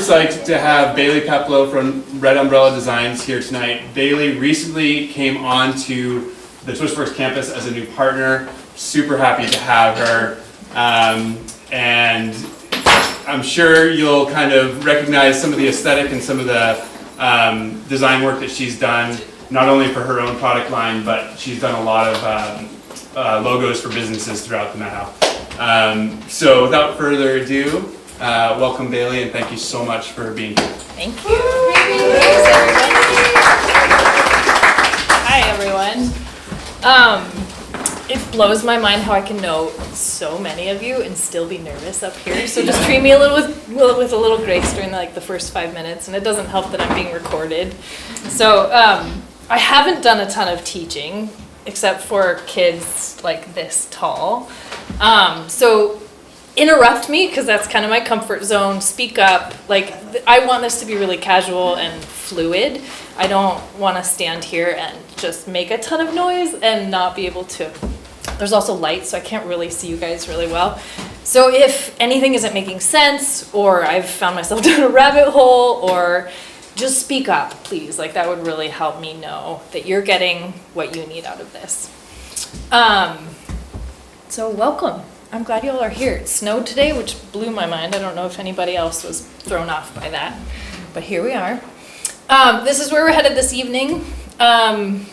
psyched to have Baylie Peplow from Red Umbrella Designs here tonight. Baylie recently came onto the TwispWorks campus as a new partner. Super happy to have her. And I'm sure you'll kind of recognize some of the aesthetic and some of the design work that she's done, not only for her own product line, but she's done a lot of logos for businesses throughout the Metro. So without further ado, welcome Baylie, and thank you so much for being here. Thank you. Thanks everyone. Hi everyone. It blows my mind how I can know so many of you and still be nervous up here. So just treat me a little with a little grace during the first 5 minutes, and it doesn't help that I'm being recorded. So I haven't done a ton of teaching except for kids like this tall. So interrupt me, because that's kind of my comfort zone. Speak up. Like, I want this to be really casual and fluid. I don't want to stand here and just make a ton of noise and not be able to. There's also light, so I can't really see you guys really well. So if anything isn't making sense, or I've found myself down a rabbit hole, or just speak up, please. Like, that would really help me know that you're getting what you need out of this. So welcome. I'm glad you all are here. It snowed today, which blew my mind. I don't know if anybody else was thrown off by that, but here we are. This is where we're headed this evening. I'm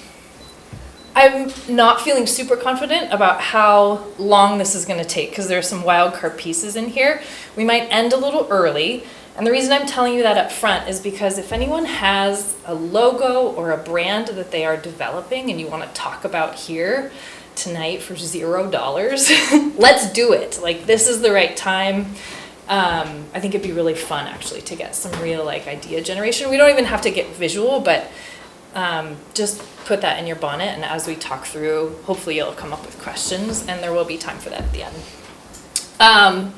not feeling super confident about how long this is going to take, because there are some wild card pieces in here. We might end a little early, and the reason I'm telling you that up front is because if anyone has a logo or a brand that they are developing and you want to talk about here tonight for $0, let's do it. Like, this is the right time. I think it'd be really fun actually to get some real idea generation. We don't even have to get visual, but just put that in your bonnet, and as we talk through, hopefully you'll come up with questions, and there will be time for that at the end.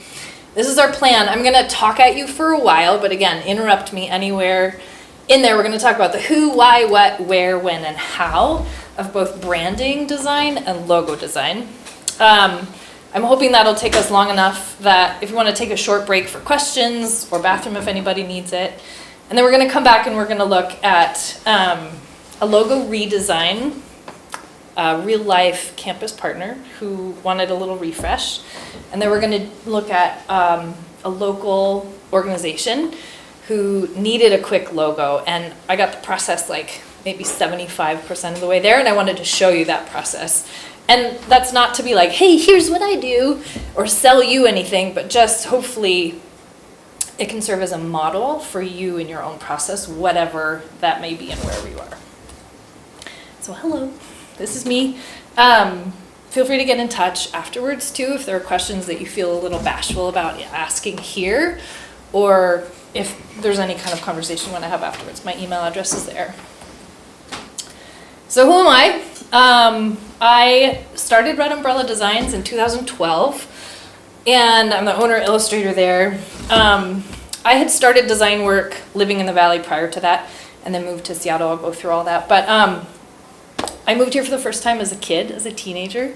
This is our plan. I'm gonna talk at you for a while, but again, interrupt me anywhere in there. We're gonna talk about the who, why, what, where, when, and how of both branding design and logo design. I'm hoping that'll take us long enough that if you want to take a short break for questions or bathroom if anybody needs it. And then we're going to come back and we're going to look at a logo redesign, a real life campus partner who wanted a little refresh. And then we're going to look at a local organization who needed a quick logo. And I got the process maybe 75% of the way there, and I wanted to show you that process. And that's not to be like, hey, here's what I do, or sell you anything, but just hopefully it can serve as a model for you in your own process, whatever that may be and wherever you are. So hello, this is me. Feel free to get in touch afterwards too if there are questions that you feel a little bashful about asking here, or if there's any kind of conversation you want to have afterwards. My email address is there. So who am I? I started Red Umbrella Designs in 2012, and I'm the owner-illustrator there. I had started design work living in the Valley prior to that, and then moved to Seattle. I'll go through all that. But I moved here for the first time as a kid, as a teenager.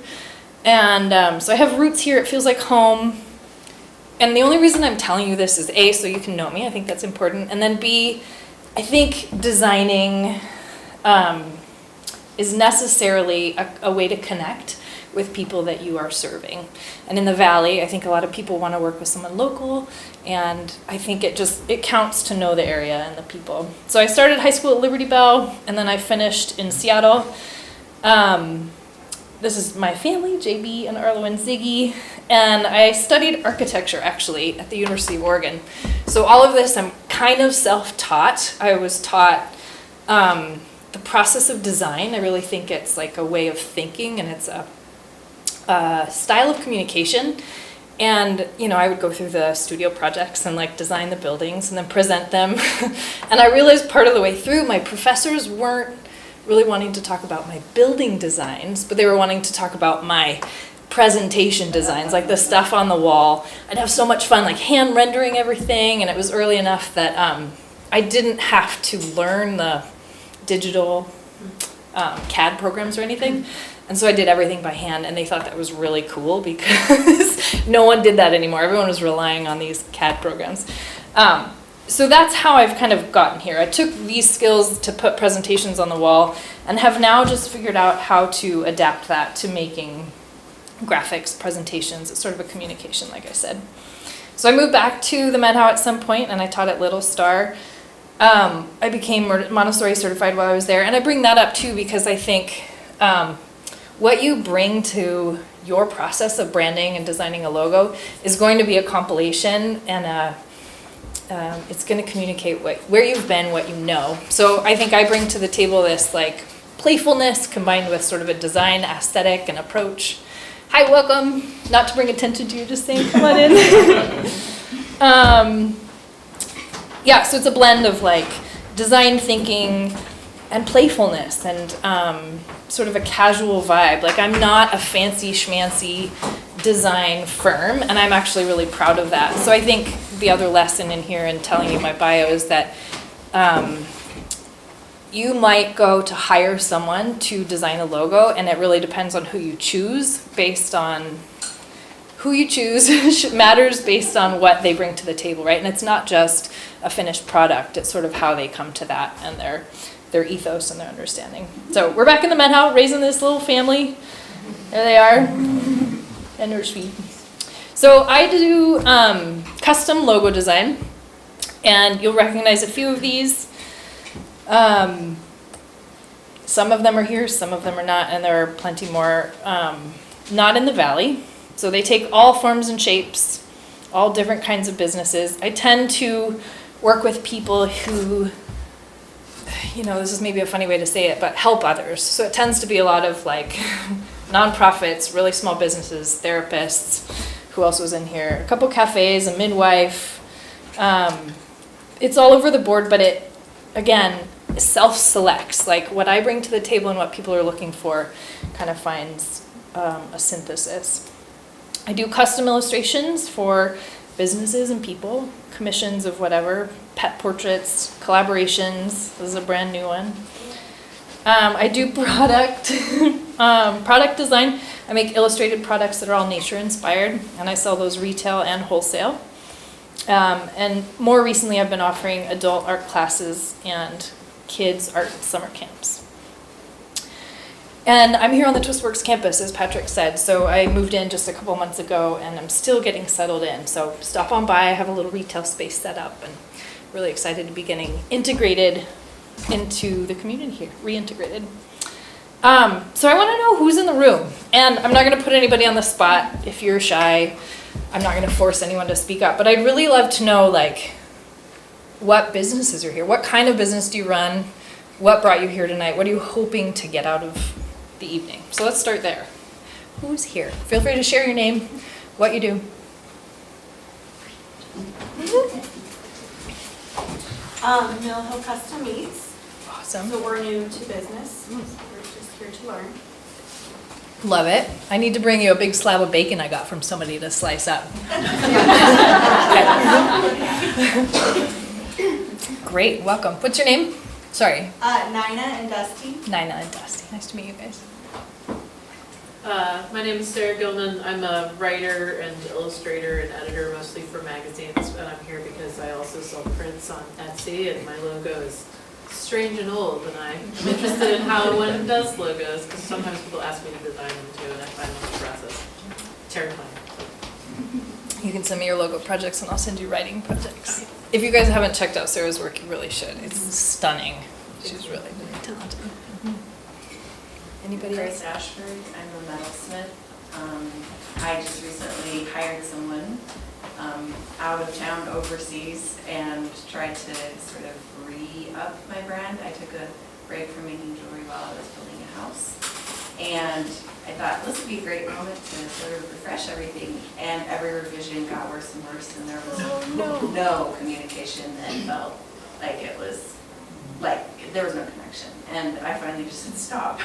And so I have roots here. It feels like home. And the only reason I'm telling you this is A, so you can know me. I think that's important. And then B, I think designing is necessarily a way to connect with people that you are serving. And in the Valley, I think a lot of people want to work with someone local, and I think it counts to know the area and the people. So I started high school at Liberty Bell, and then I finished in Seattle. This is my family, JB and Arlo and Ziggy, and I studied architecture actually at the University of Oregon. So all of this I'm kind of self-taught. I was taught the process of design. I really think it's like a way of thinking, and it's a style of communication. And I would go through the studio projects and design the buildings and then present them. And I realized part of the way through, my professors weren't really wanting to talk about my building designs, but they were wanting to talk about my presentation designs, like the stuff on the wall. I'd have so much fun hand rendering everything, and it was early enough that I didn't have to learn the digital CAD programs or anything. And so I did everything by hand, and they thought that was really cool because no one did that anymore. Everyone was relying on these CAD programs. so that's how I've kind of gotten here. I took these skills to put presentations on the wall and have now just figured out how to adapt that to making graphics, presentations. It's sort of a communication, like I said. So I moved back to the Med How at some point, and I taught at Little Star. I became Montessori certified while I was there, and I bring that up too because I think what you bring to your process of branding and designing a logo is going to be a compilation, and it's going to communicate where you've been, what you know. So I think I bring to the table this like playfulness combined with sort of a design aesthetic and approach. Hi, welcome. Not to bring attention to you, just saying, come on in. Yeah, so it's a blend of like design thinking and playfulness and sort of a casual vibe. Like I'm not a fancy schmancy design firm, and I'm actually really proud of that. So I think the other lesson in here in telling you my bio is that you might go to hire someone to design a logo, and it really depends on who you choose. Based on who you choose matters based on what they bring to the table, right? And it's not just a finished product, it's sort of how they come to that and their ethos and their understanding. So we're back in the Med How, raising this little family. There they are, and their feet. So I do custom logo design, and you'll recognize a few of these. Some of them are here, some of them are not, and there are plenty more not in the Valley. So they take all forms and shapes, all different kinds of businesses. I tend to work with people who, you know, this is maybe a funny way to say it, but help others. So it tends to be a lot of like nonprofits, really small businesses, therapists. Who else was in here? A couple cafes, a midwife. It's all over the board, but it, again, self-selects. Like what I bring to the table and what people are looking for kind of finds a synthesis. I do custom illustrations for businesses and people, commissions of whatever, pet portraits, collaborations. This is a brand new one. I do product design. I make illustrated products that are all nature inspired, and I sell those retail and wholesale. And more recently, I've been offering adult art classes and kids art summer camps. And I'm here on the TwispWorks campus, as Patrick said. So I moved in just a couple months ago, and I'm still getting settled in. So stop on by. I have a little retail space set up, and really excited to be getting integrated into the community here, reintegrated. So I want to know who's in the room. And I'm not going to put anybody on the spot if you're shy. I'm not going to force anyone to speak up. But I'd really love to know, like, what businesses are here. What kind of business do you run? What brought you here tonight? What are you hoping to get out of the evening? So let's start there. Who's here? Feel free to share your name, what you do. Mill Hill Custom Meats. Awesome. So we're new to business. We're just here to learn. Love it. I need to bring you a big slab of bacon I got from somebody to slice up. Great, welcome. What's your name? Sorry. Nina and Dusty. Nina and Dusty. Nice to meet you guys. My name is Sarah Gilman. I'm a writer and illustrator and editor, mostly for magazines, and I'm here because I also sell prints on Etsy, and my logo is strange and old, and I'm interested in how one does logos, because sometimes people ask me to design them too, and I find the process terrifying. You can send me your logo projects, and I'll send you writing projects. If you guys haven't checked out Sarah's work, you really should. It's stunning. She's really, really talented. Anybody Grace else? Ashford, I'm a metalsmith. I just recently hired someone out of town overseas and tried to sort of re-up my brand. I took a break from making jewelry while I was building a house. And I thought this would be a great moment to sort of refresh everything. And every revision got worse and worse, and there was no communication that felt like it was, like there was no connection. And I finally just said, stop.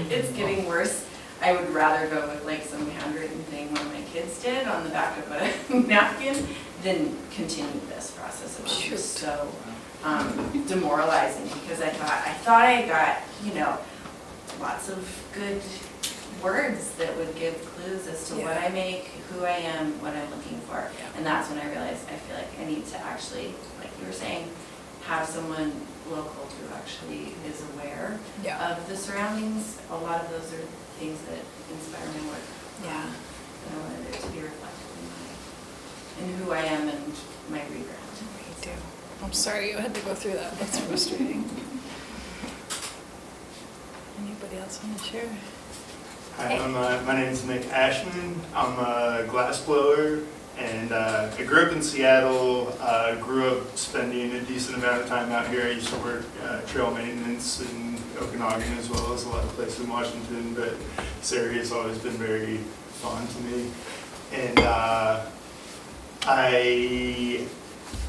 It's getting worse. I would rather go with like some handwritten thing one of my kids did on the back of a napkin than continue this process. It was just so demoralizing because I thought I got, you know, lots of good words that would give clues as to what I make, who I am, what I'm looking for. Yeah. And that's when I realized I feel like I need to actually, like you were saying, have someone local who actually is aware of the surroundings. A lot of those are things that inspire my work. Yeah. And I wanted it to be reflected in who I am and my rebrand. Me too. I'm sorry you had to go through that. That's frustrating. Anybody else want to share? Hi, my name is Nick Ashman. I'm a glass blower, and I grew up in Seattle. Grew up spending a decent amount of time out here. I used to work trail maintenance in Okanagan as well as a lot of places in Washington, but this area has always been very fun to me. And I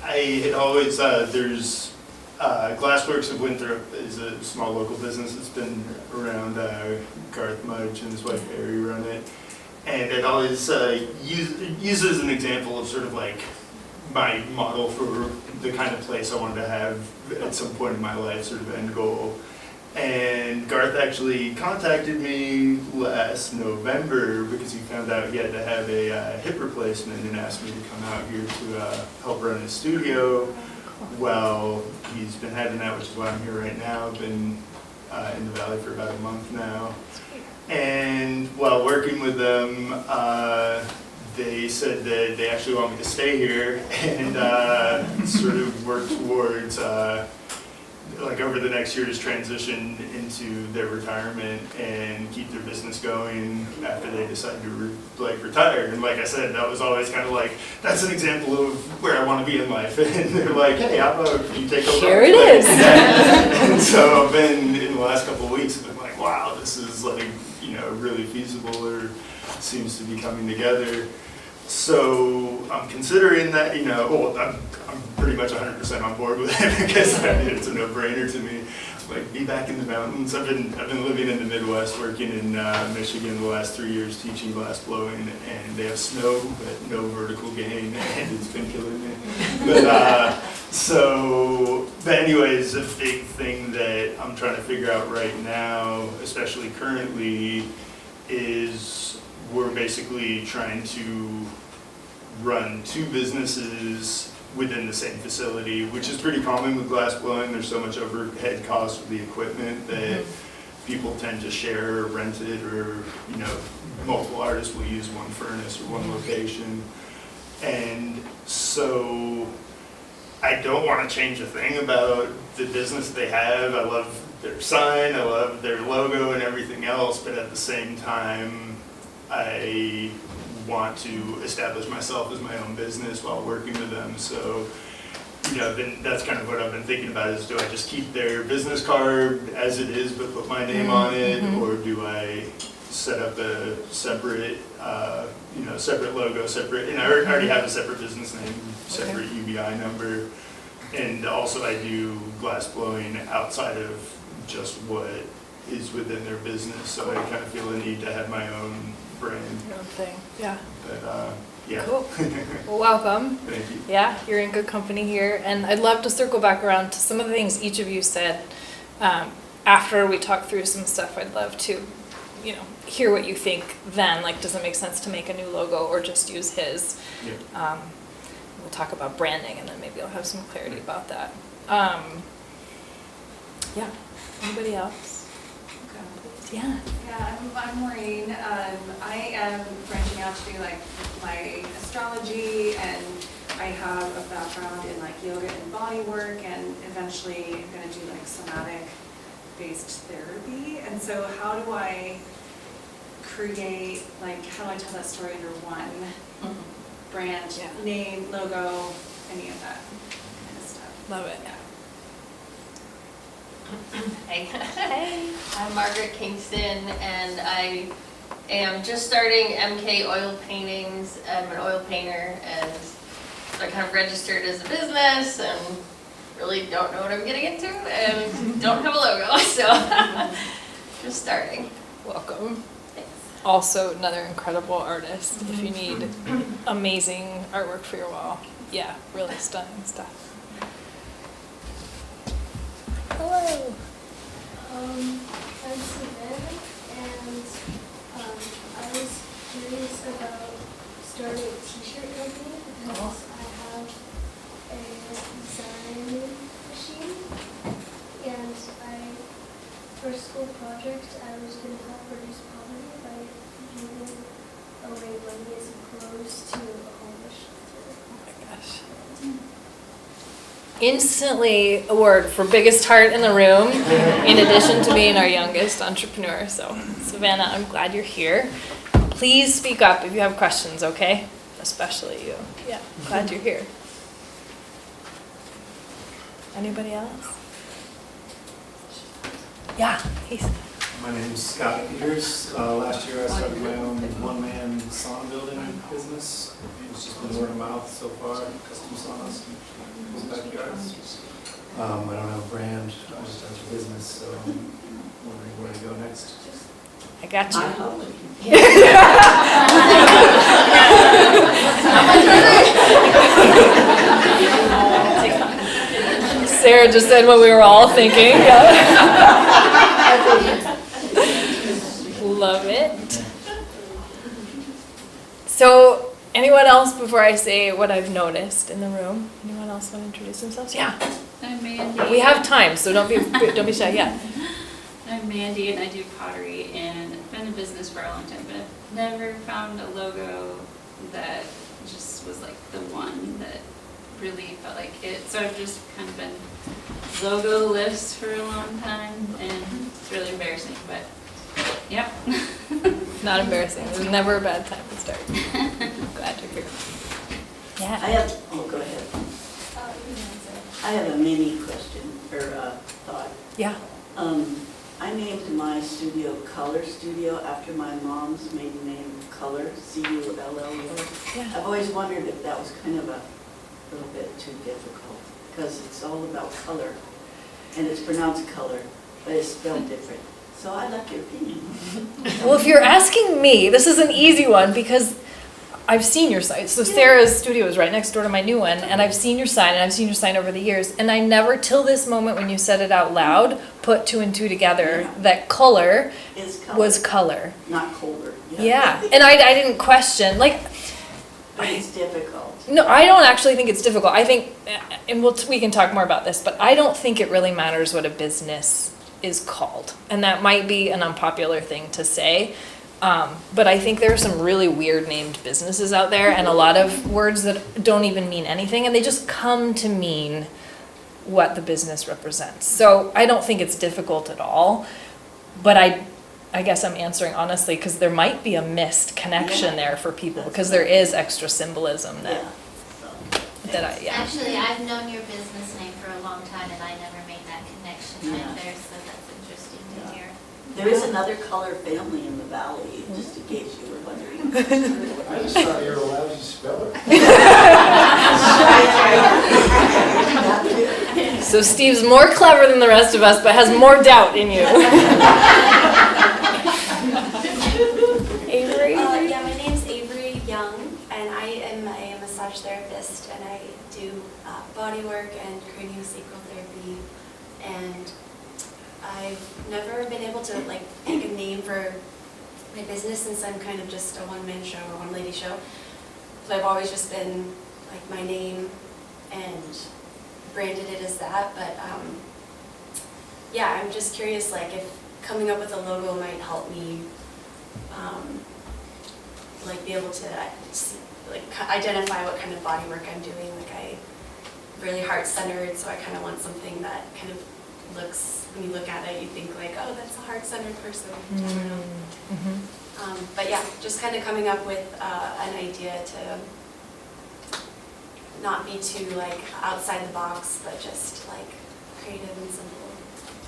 had always, there's TwispWorks of Winthrop is a small local business that's been around. Garth Mudge and his wife Ari run it, and it always used as an example of sort of like my model for the kind of place I wanted to have at some point in my life, sort of end goal. And Garth actually contacted me last November because he found out he had to have a hip replacement and asked me to come out here to help run his studio. Well, he's been having that, which is why I'm here right now. I've been in the Valley for about a month now. And while working with them, they said that they actually want me to stay here and sort of work towards, like over the next year, just transition into their retirement and keep their business going after they decide to retire. And like I said, that was always kind of like, that's an example of where I want to be in life. And they're like, hey, how about you take over? Here it is. And so I've been, in the last couple of weeks, I've been like, wow, this is like, really feasible, or seems to be coming together. So I'm considering that, I'm pretty much 100% on board with it because it's a no-brainer to me. Like, be back in the mountains. I've been living in the Midwest, working in Michigan the last 3 years, teaching glass blowing, and they have snow, but no vertical gain, and it's been killing me. But anyways, a big thing that I'm trying to figure out right now, especially currently, is we're basically trying to run two businesses within the same facility, which is pretty common with glass blowing. There's so much overhead cost with the equipment that people tend to share or rent it, or multiple artists will use one furnace or one location. And so I don't want to change a thing about the business they have. I love their sign, I love their logo and everything else, but at the same time, I want to establish myself as my own business while working with them. So, then that's kind of what I've been thinking about, is do I just keep their business card as it is but put my name on it, or do I set up a separate, separate logo, separate, and I already have a separate business name, separate UBI number, and also I do glass blowing outside of just what is within their business, so I kind of feel the need to have my own brand. Your own thing, yeah. But, yeah. Cool. Well, welcome. Thank you. Yeah, you're in good company here. And I'd love to circle back around to some of the things each of you said. After we talk through some stuff, I'd love to, hear what you think then. Like, does it make sense to make a new logo or just use his? Yeah. We'll talk about branding, and then maybe I'll have some clarity about that. Yeah. Anybody else? Yeah. Yeah, I'm Maureen. I am branching out to do like my astrology, and I have a background in like yoga and body work, and eventually I'm going to do like somatic-based therapy. And so how do I create, how do I tell that story under one brand, name, logo, any of that kind of stuff? Love it. Yeah. Hey. I'm Margaret Kingston, and I am just starting MK Oil Paintings. I'm an oil painter, and I kind of registered as a business and really don't know what I'm getting into and don't have a logo, so just starting. Welcome. Thanks. Also another incredible artist if you need amazing artwork for your wall. Yeah, really stunning stuff. Hello. I'm Savannah, and school project, I was going to help reduce poverty by giving away money as clothes to a homeless shelter. Oh my gosh. Instantly award for biggest heart in the room, in addition to being our youngest entrepreneur. So, Savannah, I'm glad you're here. Please speak up if you have questions, okay? Especially you. Yeah, glad you're here. Anybody else? Yeah, he's. My name's Scott Peters. Last year I started my own one-man sauna building business. It's just been word of mouth so far, custom saunas in people's backyards. I don't have a brand, I just have a business, so I'm wondering where to go next. I got you. Sarah just said what we were all thinking. Love it. So, anyone else before I say what I've noticed in the room? Anyone else want to introduce themselves? Yeah. I'm Mandy. We have time, so don't be shy. Yeah. I'm Mandy and I do pottery and I've been in business for a long time, but I've never found a logo that just was like the one that really felt like it. So I've just kind of been logo-less for a long time and it's really embarrassing, but yep. Not embarrassing. There's never a bad time to start. Glad you're here. Yeah. Go ahead. I have a mini question, or thought. Yeah. I named my studio Color Studio after my mom's maiden name, Color, C-U-L-L-E-R. Yeah. I've always wondered if that was kind of a little bit too difficult, because it's all about color, and it's pronounced color, but it's spelled different. So I'd like your opinion. Well, if you're asking me, this is an easy one because I've seen your site. So Sarah's studio is right next door to my new one, and I've seen your sign, and I've seen your sign over the years, and I never, till this moment when you said it out loud, put two and two together that color was color. Not colder. Yeah, and I didn't question, like. But it's difficult. No, I don't actually think it's difficult. I think, and we can talk more about this, but I don't think it really matters what a business is called. And that might be an unpopular thing to say. But I think there are some really weird named businesses out there and a lot of words that don't even mean anything and they just come to mean what the business represents. So I don't think it's difficult at all, but I guess I'm answering honestly because there might be a missed connection there for people because there is extra symbolism that Actually, I've known your business name for a long time and I never made that connection either, so that's interesting to hear. There is another color family in the valley, just in case you were wondering. I just thought you were a lousy speller. So Steve's more clever than the rest of us, but has more doubt in you. Avery? Yeah, my name's Avery Young, and I am a massage therapist, and I do body work and craniosacral therapy, and I've never been able to pick a name for my business since I'm kind of just a one-man show or one-lady show. So I've always just been my name and branded it as that. But yeah, I'm just curious if coming up with a logo might help me be able to identify what kind of body work I'm doing. I'm really heart-centered, so I kind of want something that kind of looks, when you look at it, you think oh, that's a heart-centered person. Mm-hmm. But yeah, just kind of coming up with an idea to not be too outside the box, but just creative and simple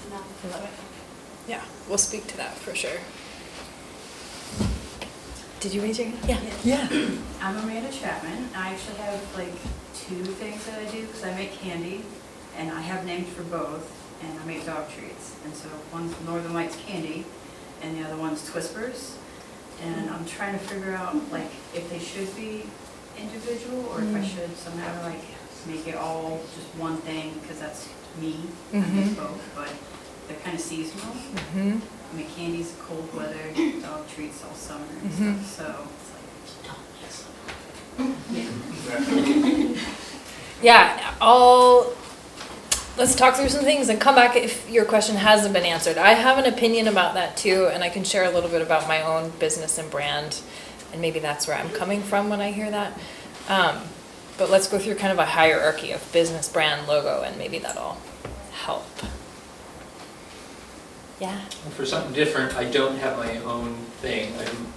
enough. I love it. Yeah, we'll speak to that for sure. Did you raise your hand? Yeah. I'm Amanda Chapman. I actually have two things that I do because I make candy and I have names for both and I make dog treats. And so one's Northern Lights Candy and the other one's TwispWorks. And I'm trying to figure out if they should be individual or if I should somehow make it all just one thing because that's me. I make both, but they're kind of seasonal. I mean, candy's cold weather, dog treats all summer and stuff, so it's Yeah, all let's talk through some things and come back if your question hasn't been answered. I have an opinion about that too, and I can share a little bit about my own business and brand, and maybe that's where I'm coming from when I hear that. But let's go through kind of a hierarchy of business, brand, logo, and maybe that'll help. Yeah. For something different, I don't have my own thing.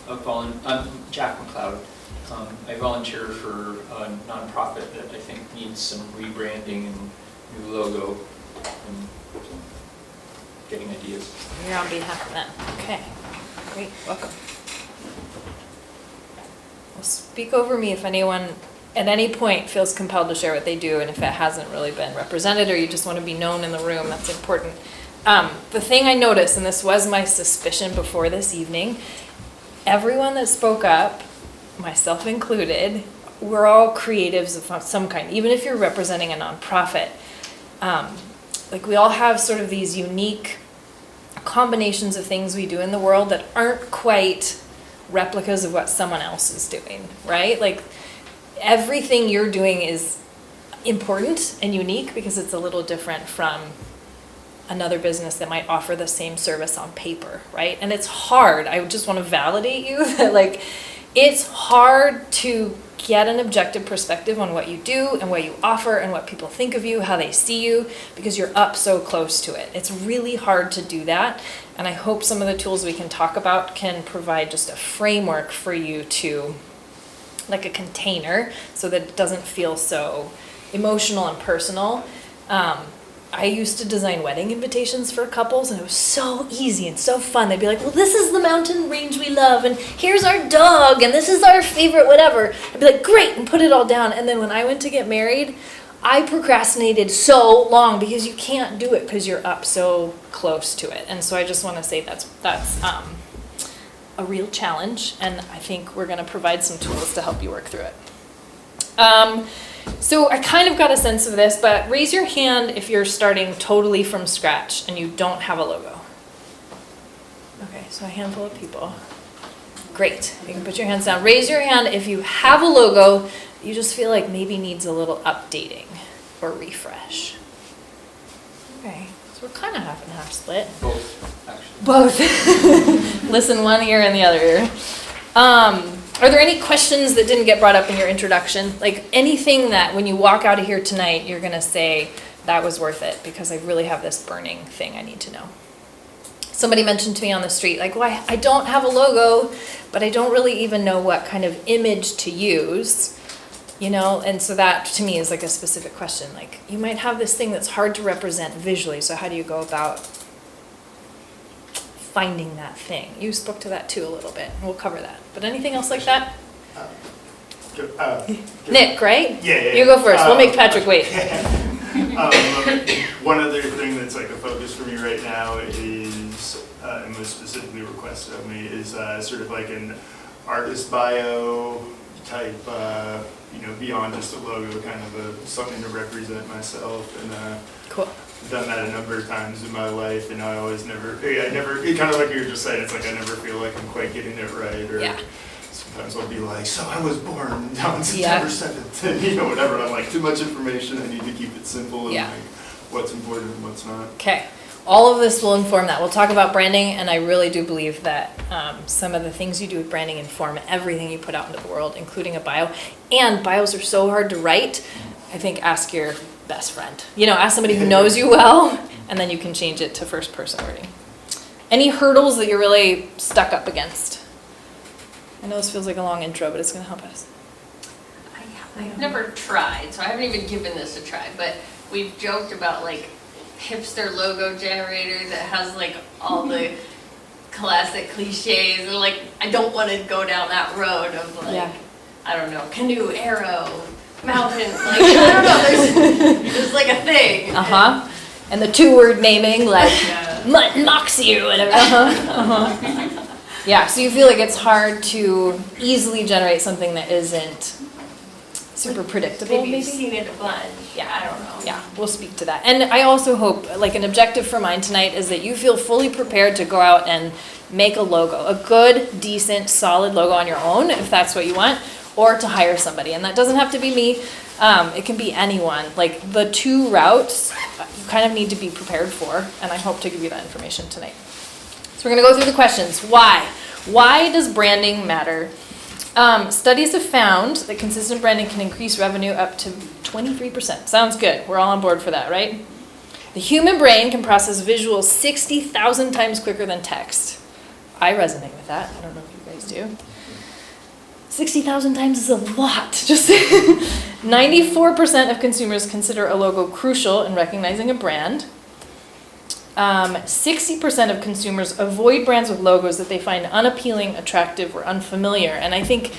I'm Jack McLeod. I volunteer for a nonprofit that I think needs some rebranding and new logo and getting ideas. You're on behalf of them. Okay, great, welcome. Well, speak over me if anyone at any point feels compelled to share what they do, and if it hasn't really been represented or you just want to be known in the room, that's important. The thing I noticed, and this was my suspicion before this evening, everyone that spoke up, myself included, we're all creatives of some kind, even if you're representing a nonprofit. Like we all have sort of these unique combinations of things we do in the world that aren't quite replicas of what someone else is doing, right? Like everything you're doing is important and unique because it's a little different from another business that might offer the same service on paper, right? And it's hard. I just want to validate you that like it's hard to get an objective perspective on what you do and what you offer and what people think of you, how they see you, because you're up so close to it. It's really hard to do that. And I hope some of the tools we can talk about can provide just a framework for you to, like a container, so that it doesn't feel so emotional and personal. I used to design wedding invitations for couples, and it was so easy and so fun. They'd be like, well, this is the mountain range we love, and here's our dog, and this is our favorite whatever. I'd be like, great, and put it all down. And then when I went to get married, I procrastinated so long because you can't do it because you're up so close to it. And so I just want to say that's a real challenge, and I think we're going to provide some tools to help you work through it. So I kind of got a sense of this, but raise your hand if you're starting totally from scratch and you don't have a logo. Okay, so a handful of people. Great, you can put your hands down. Raise your hand if you have a logo you just feel like maybe needs a little updating or refresh. Okay, so we're kind of half and half split. Both, actually. Both. Listen one ear and the other ear. Are there any questions that didn't get brought up in your introduction? Like anything that when you walk out of here tonight, you're going to say, that was worth it because I really have this burning thing I need to know. Somebody mentioned to me on the street, like, well, I don't have a logo, but I don't really even know what kind of image to use, you know? And so that to me is like a specific question. Like you might have this thing that's hard to represent visually. So how do you go about finding that thing? You spoke to that too a little bit, and we'll cover that. But anything else like that? Nick, right? Yeah. You go first. We'll make Patrick wait. One other thing that's like a focus for me right now is, and was specifically requested of me, is sort of like an artist bio type, beyond just a logo, kind of something to represent myself. And cool. Done that a number of times in my life, and I always it kind of like you were just saying, it's like I never feel like I'm quite getting it right, or sometimes I'll be like, so I was born on September 7th, and whatever, I'm like, too much information, I need to keep it simple, and like, what's important and what's not. Okay, all of this will inform that. We'll talk about branding, and I really do believe that some of the things you do with branding inform everything you put out into the world, including a bio, and bios are so hard to write. I think ask your best friend. Ask somebody who knows you well, and then you can change it to first person wording. Any hurdles that you're really stuck up against? I know this feels like a long intro, but it's going to help us. I've never tried, so I haven't even given this a try, but we've joked about like hipster logo generator that has like all the classic cliches, and like I don't want to go down that road of like, I don't know, canoe, arrow, mountain, like, I don't know, there's like a thing. And the 2-word naming, like, Mutt mocks you, whatever. Yeah, so you feel like it's hard to easily generate something that isn't super predictable, maybe? You've seen it a bunch. Yeah, I don't know. Yeah, we'll speak to that. And I also hope, like an objective for mine tonight is that you feel fully prepared to go out and make a logo, a good, decent, solid logo on your own, if that's what you want, or to hire somebody. And that doesn't have to be me. It can be anyone. Like the 2 routes you kind of need to be prepared for, and I hope to give you that information tonight. So we're gonna go through the questions. Why? Why does branding matter? Studies have found that consistent branding can increase revenue up to 23%. Sounds good. We're all on board for that, right? The human brain can process visuals 60,000 times quicker than text. I resonate with that. I don't know if you guys do. 60,000 times is a lot. Just 94% of consumers consider a logo crucial in recognizing a brand. 60% of consumers avoid brands with logos that they find unappealing, attractive, or unfamiliar. And I think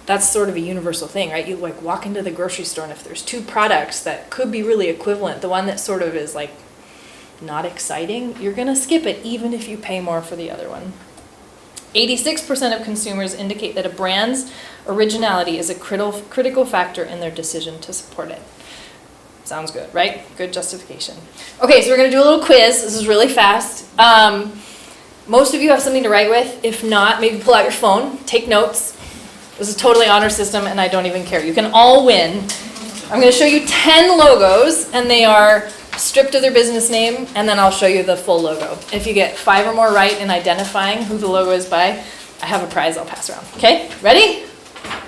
that's sort of a universal thing, right? You like walk into the grocery store, and if there's two products that could be really equivalent, the one that sort of is like not exciting, you're gonna skip it even if you pay more for the other one. 86% of consumers indicate that a brand's originality is a critical factor in their decision to support it. Sounds good, right? Good justification. Okay, so we're gonna do a little quiz. This is really fast. Most of you have something to write with. If not, maybe pull out your phone, take notes. This is totally honor system, and I don't even care. You can all win. I'm gonna show you 10 logos, and they are stripped of their business name, and then I'll show you the full logo. If you get 5 or more right in identifying who the logo is by, I have a prize I'll pass around. Okay, ready?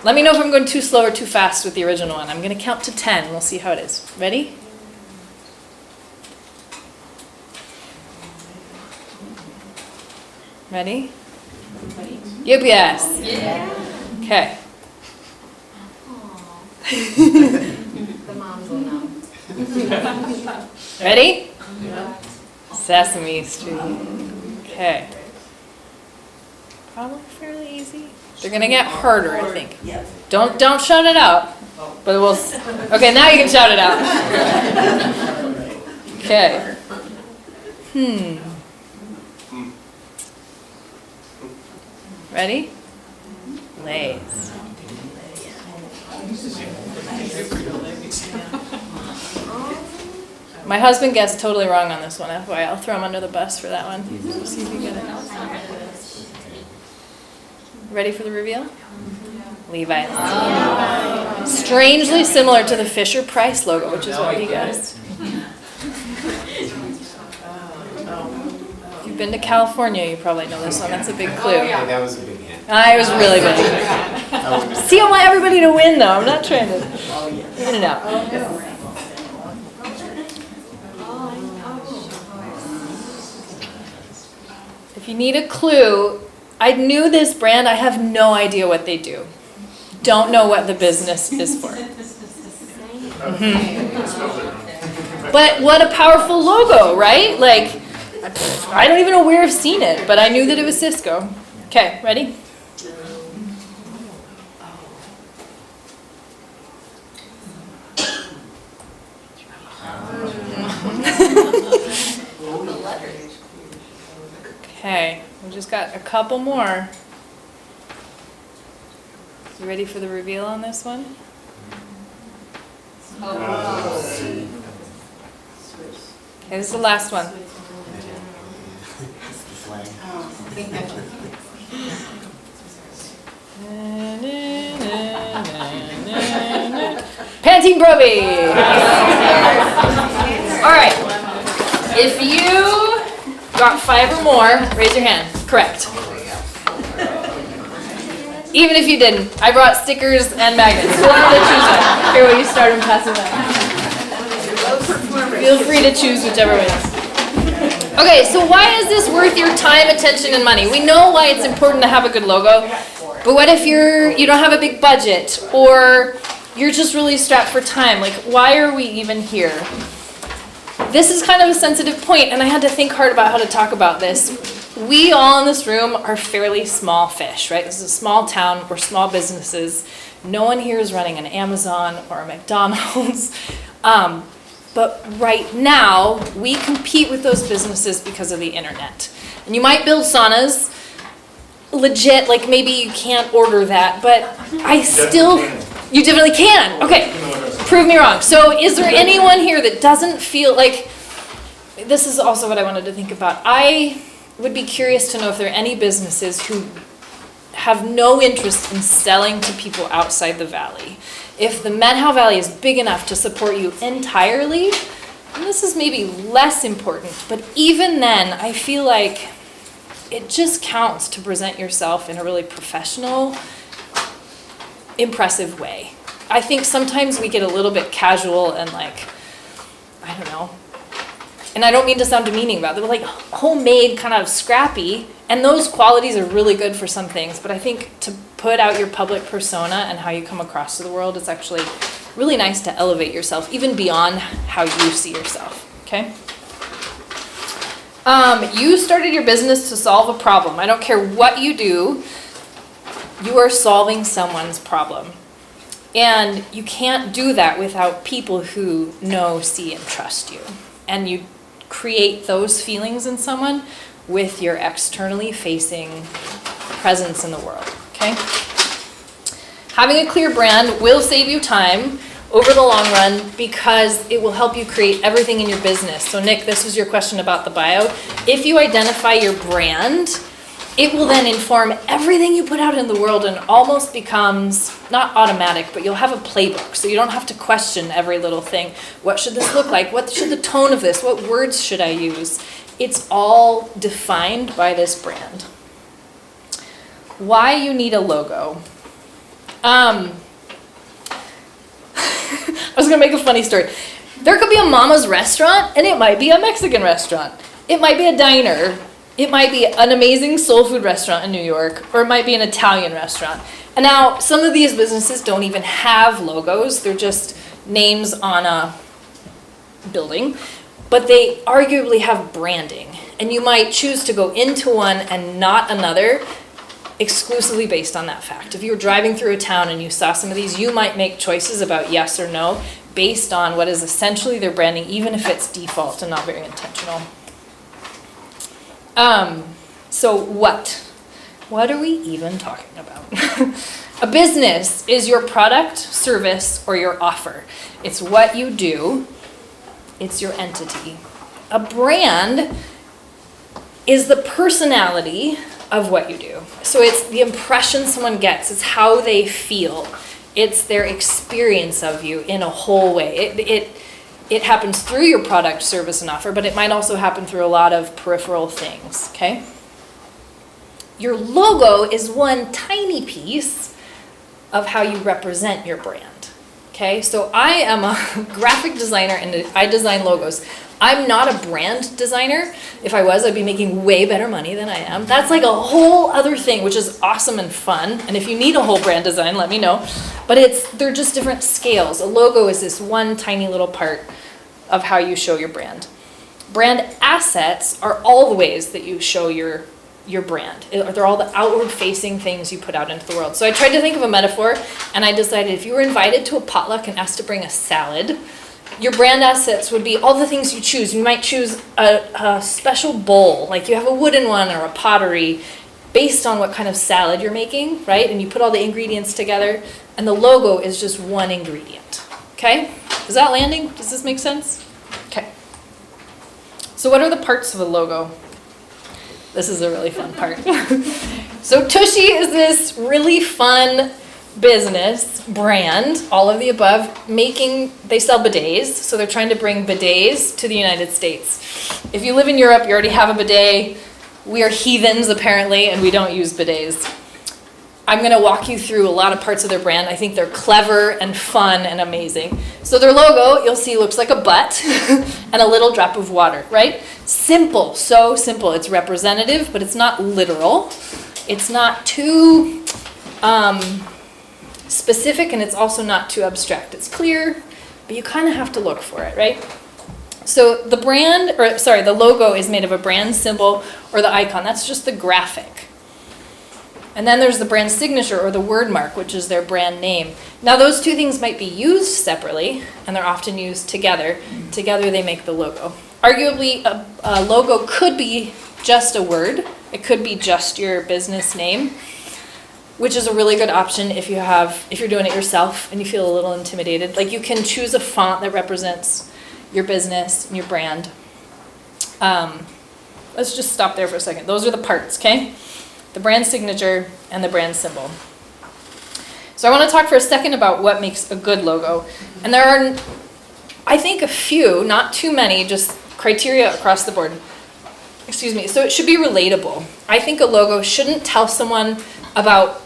Let me know if I'm going too slow or too fast with the original one. I'm gonna count to 10, we'll see how it is. Ready? Ready? UPS. Yeah. Okay. The moms will know. Ready? Sesame Street. Okay. Probably fairly easy. They're gonna get harder, I think. Don't shout it out. But we'll. Okay, now you can shout it out. Okay. Ready? Lay's. My husband guessed totally wrong on this one. FYI, I'll throw him under the bus for that one. So see if you get it. Ready for the reveal? Levi's. Strangely similar to the Fisher-Price logo, which is what he guessed. If you've been to California, you probably know this one. That's a big clue. Yeah, that was a big hint. It was really big. See, I want everybody to win, though. I'm not trying to win it out. If you need a clue, I knew this brand. I have no idea what they do. Don't know what the business is for. But what a powerful logo, right? Like, I don't even know where I've seen it, but I knew that it was Cisco. Okay, ready? Okay, we just got a couple more. You ready for the reveal on this one? Okay, this is the last one. Pantene Proby! Alright, if you got 5 or more, raise your hand. Correct. Even if you didn't, I brought stickers and magnets. Feel free to choose one. Here, will you start and pass them out? Feel free to choose whichever way. Okay, so why is this worth your time, attention, and money? We know why it's important to have a good logo, but what if you don't have a big budget, or you're just really strapped for time? Like, why are we even here? This is kind of a sensitive point, and I had to think hard about how to talk about this. We all in this room are fairly small fish, right? This is a small town, we're small businesses. No one here is running an Amazon or a McDonald's. But right now, we compete with those businesses because of the internet. And you might build saunas, legit, like maybe you can't order that, but you definitely can. Okay, prove me wrong. So is there anyone here that doesn't feel like, this is also what I wanted to think about. I would be curious to know if there are any businesses who have no interest in selling to people outside the valley. If the Manhow Valley is big enough to support you entirely, And this is maybe less important, but even then, I feel like it just counts to present yourself in a really professional, impressive way. I think sometimes we get a little bit casual and like, I don't know, and I don't mean to sound demeaning about it, but like homemade, kind of scrappy, and those qualities are really good for some things, but I think to put out your public persona and how you come across to the world, it's actually really nice to elevate yourself, even beyond how you see yourself, okay? You started your business to solve a problem. I don't care what you do, you are solving someone's problem. And you can't do that without people who know, see, and trust you. And you create those feelings in someone with your externally facing presence in the world, okay? Having a clear brand will save you time over the long run because it will help you create everything in your business. So Nick, this was your question about the bio. If you identify your brand, it will then inform everything you put out in the world and almost becomes, not automatic, but you'll have a playbook. So you don't have to question every little thing. What should this look like? What should the tone of this? What words should I use? It's all defined by this brand. Why you need a logo. I was gonna make a funny story. There could be a Mama's restaurant and it might be a Mexican restaurant. It might be a diner. It might be an amazing soul food restaurant in New York, or it might be an Italian restaurant. And now some of these businesses don't even have logos. They're just names on a building, but they arguably have branding. And you might choose to go into one and not another exclusively based on that fact. If you were driving through a town and you saw some of these, you might make choices about yes or no based on what is essentially their branding, even if it's default and not very intentional. So what are we even talking about? A business is your product, service, or your offer. It's what you do. It's your entity. A brand is the personality of what you do. So it's the impression someone gets. It's how they feel. It's their experience of you in a whole way. It happens through your product, service, and offer, but it might also happen through a lot of peripheral things, okay? Your logo is one tiny piece of how you represent your brand, okay? So I am a graphic designer and I design logos. I'm not a brand designer. If I was, I'd be making way better money than I am. That's like a whole other thing, which is awesome and fun. And if you need a whole brand design, let me know. But they're just different scales. A logo is this one tiny little part of how you show your brand. Brand assets are all the ways that you show your brand. They're all the outward facing things you put out into the world. So I tried to think of a metaphor and I decided if you were invited to a potluck and asked to bring a salad, your brand assets would be all the things you choose. You might choose a special bowl, like you have a wooden one or a pottery, based on what kind of salad you're making, right? And you put all the ingredients together, and the logo is just one ingredient, okay? Is that landing? Does this make sense? Okay. So what are the parts of a logo? This is a really fun part. So Tushy is this really fun business, brand, all of the above, they sell bidets, so they're trying to bring bidets to the United States. If you live in Europe, you already have a bidet. We are heathens, apparently, and we don't use bidets. I'm going to walk you through a lot of parts of their brand. I think they're clever and fun and amazing. So their logo, you'll see, looks like a butt and a little drop of water, right? Simple, so simple. It's representative, but it's not literal. It's not too specific, and it's also not too abstract. It's clear, but you kind of have to look for it, right? So the logo is made of a brand symbol or the icon. That's just the graphic. And then there's the brand signature or the word mark, which is their brand name. Now those two things might be used separately, and they're often used together. Together they make the logo. Arguably, a logo could be just a word. It could be just your business name, which is a really good option if you're doing it yourself and you feel a little intimidated. Like you can choose a font that represents your business and your brand. Let's just stop there for a second. Those are the parts, okay? The brand signature and the brand symbol. So I want to talk for a second about what makes a good logo. And there are I think a few, not too many, just criteria across the board. Excuse me. So it should be relatable. I think a logo shouldn't tell someone about,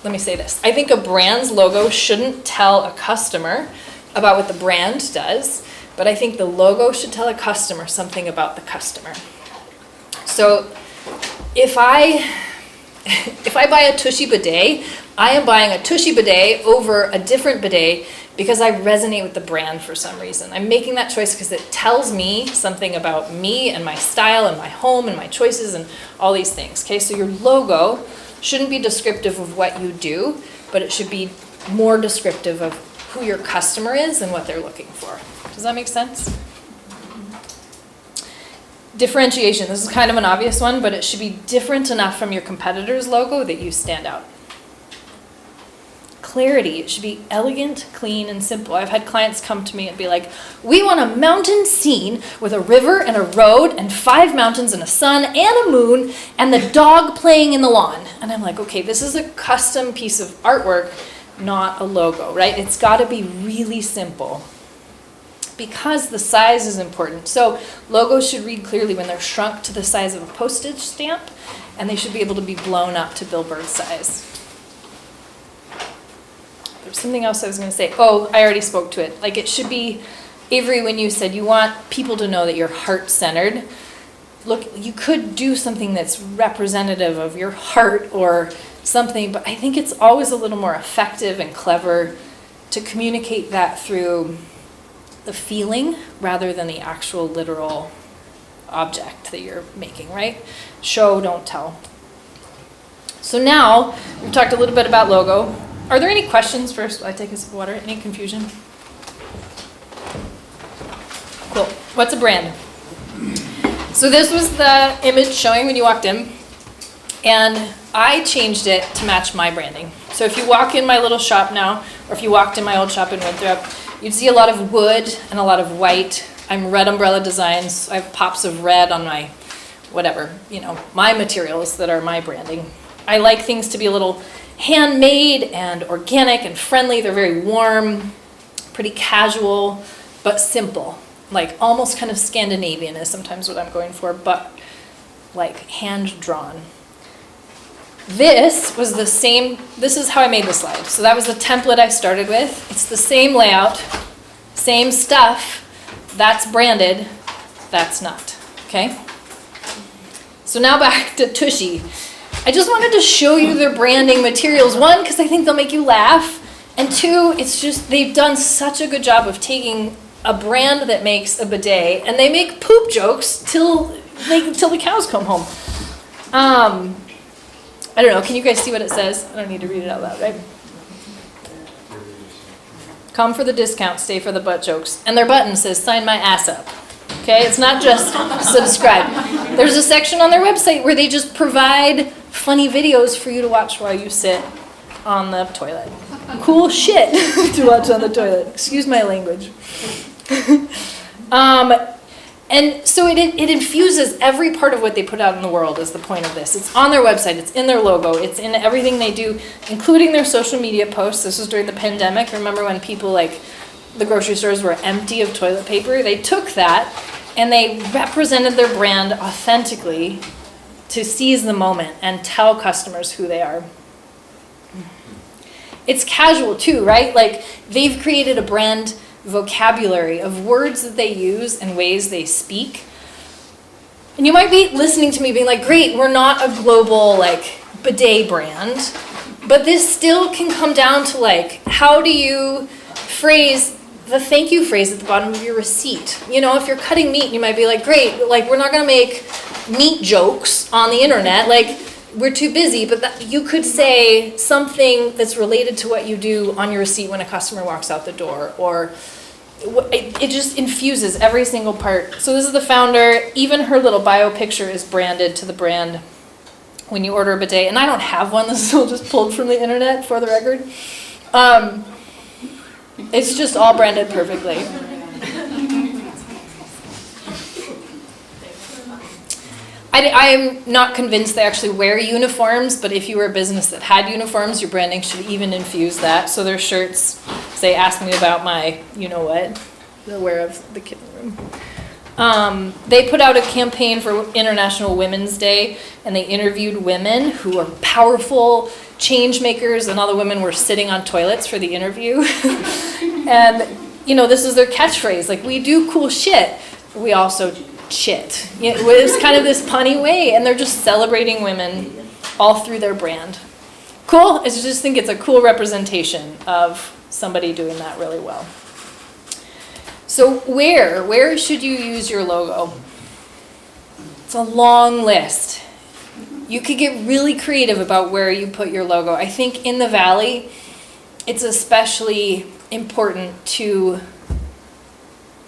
let me say this. I think a brand's logo shouldn't tell a customer about what the brand does, but I think the logo should tell a customer something about the customer. So if I buy a Tushy bidet, I am buying a Tushy bidet over a different bidet because I resonate with the brand for some reason. I'm making that choice because it tells me something about me and my style and my home and my choices and all these things. Okay, so your logo shouldn't be descriptive of what you do, but it should be more descriptive of who your customer is and what they're looking for. Does that make sense? Differentiation. This is kind of an obvious one, but it should be different enough from your competitor's logo that you stand out. Clarity. It should be elegant, clean, and simple. I've had clients come to me and be like, we want a mountain scene with a river and a road and 5 mountains and a sun and a moon and the dog playing in the lawn. And I'm like, okay, this is a custom piece of artwork, not a logo, right? It's got to be really simple because the size is important. So logos should read clearly when they're shrunk to the size of a postage stamp, and they should be able to be blown up to billboard size. There's something else I was going to say. Oh, I already spoke to it. Like it should be, Avery, when you said you want people to know that you're heart-centered, look, you could do something that's representative of your heart or something, but I think it's always a little more effective and clever to communicate that through the feeling rather than the actual literal object that you're making, right? Show, don't tell. So now we've talked a little bit about logo. Are there any questions first? I take a sip of water. Any confusion? Cool. What's a brand? So this was the image showing when you walked in, and I changed it to match my branding. So if you walk in my little shop now, or if you walked in my old shop in Winthrop, you'd see a lot of wood and a lot of white. I'm Red Umbrella Designs. I have pops of red on my, whatever, my materials that are my branding. I like things to be a little handmade and organic and friendly. They're very warm, pretty casual, but simple. Like almost kind of Scandinavian is sometimes what I'm going for, but like hand-drawn. This was the same, this is how I made the slide. So that was the template I started with. It's the same layout, same stuff. That's branded, that's not, okay? So now back to Tushy. I just wanted to show you their branding materials. One, because I think they'll make you laugh. And two, it's just, they've done such a good job of taking a brand that makes a bidet, and they make poop jokes till the cows come home. I don't know, can you guys see what it says? I don't need to read it out loud, right? Come for the discount, stay for the butt jokes. And their button says, sign my ass up. Okay, it's not just subscribe. There's a section on their website where they just provide funny videos for you to watch while you sit on the toilet. Cool shit to watch on the toilet. Excuse my language. And so it infuses every part of what they put out in the world is the point of this. It's on their website, it's in their logo, it's in everything they do, including their social media posts. This was during the pandemic. Remember when people like the grocery stores were empty of toilet paper? They took that and they represented their brand authentically to seize the moment and tell customers who they are. It's casual too, right? Like they've created a brand vocabulary of words that they use and ways they speak. And you might be listening to me being like, great, we're not a global like bidet brand, but this still can come down to like, how do you phrase the thank you phrase at the bottom of your receipt? If you're cutting meat, you might be like, great, like we're not gonna make meat jokes on the internet, like we're too busy, but you could say something that's related to what you do on your receipt when a customer walks out the door, or it just infuses every single part. So this is the founder. Even her little bio picture is branded to the brand when you order a bidet. And I don't have one. This is all just pulled from the internet for the record. It's just all branded perfectly. I am not convinced they actually wear uniforms, but if you were a business that had uniforms, your branding should even infuse that. So their shirts say, ask me about my you-know-what. aware of the kid in the room. They put out a campaign for International Women's Day, and they interviewed women who are powerful change makers, and all the women were sitting on toilets for the interview. And, you know, this is their catchphrase, like, we do cool shit, but we also shit. It was kind of this punny way, and they're just celebrating women all through their brand. Cool? I just think it's a cool representation of somebody doing that really well. So where should you use your logo? It's a long list. You could get really creative about where you put your logo. I think in the Valley, it's especially important to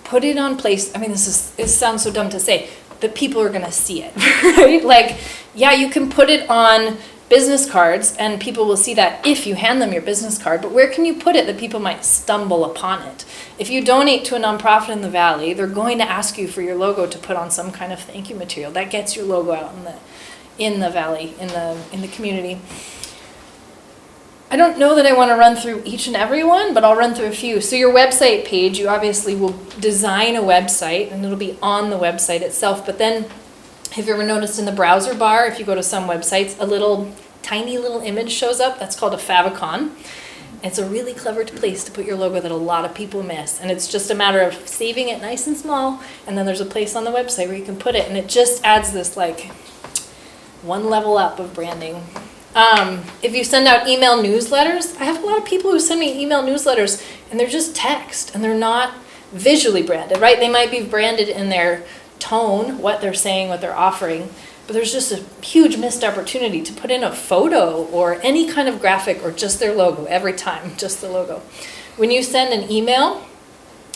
put it on place. I mean, this sounds so dumb to say, but people are gonna see it, right? Like, yeah, you can put it on business cards and people will see that if you hand them your business card, but where can you put it that people might stumble upon it? If you donate to a nonprofit in the Valley, they're going to ask you for your logo to put on some kind of thank you material. That gets your logo out in the Valley, in the community. I don't know that I want to run through each and every one, but I'll run through a few. So your website page, you obviously will design a website and it'll be on the website itself, but then have you ever noticed in the browser bar, if you go to some websites, a tiny little image shows up? That's called a favicon. It's a really clever place to put your logo that a lot of people miss. And it's just a matter of saving it nice and small, and then there's a place on the website where you can put it, and it just adds this like one level up of branding. If you send out email newsletters, I have a lot of people who send me email newsletters, and they're just text, and they're not visually branded, right? They might be branded in their tone, what they're saying, what they're offering, but there's just a huge missed opportunity to put in a photo or any kind of graphic or just their logo every time, just the logo. When you send an email,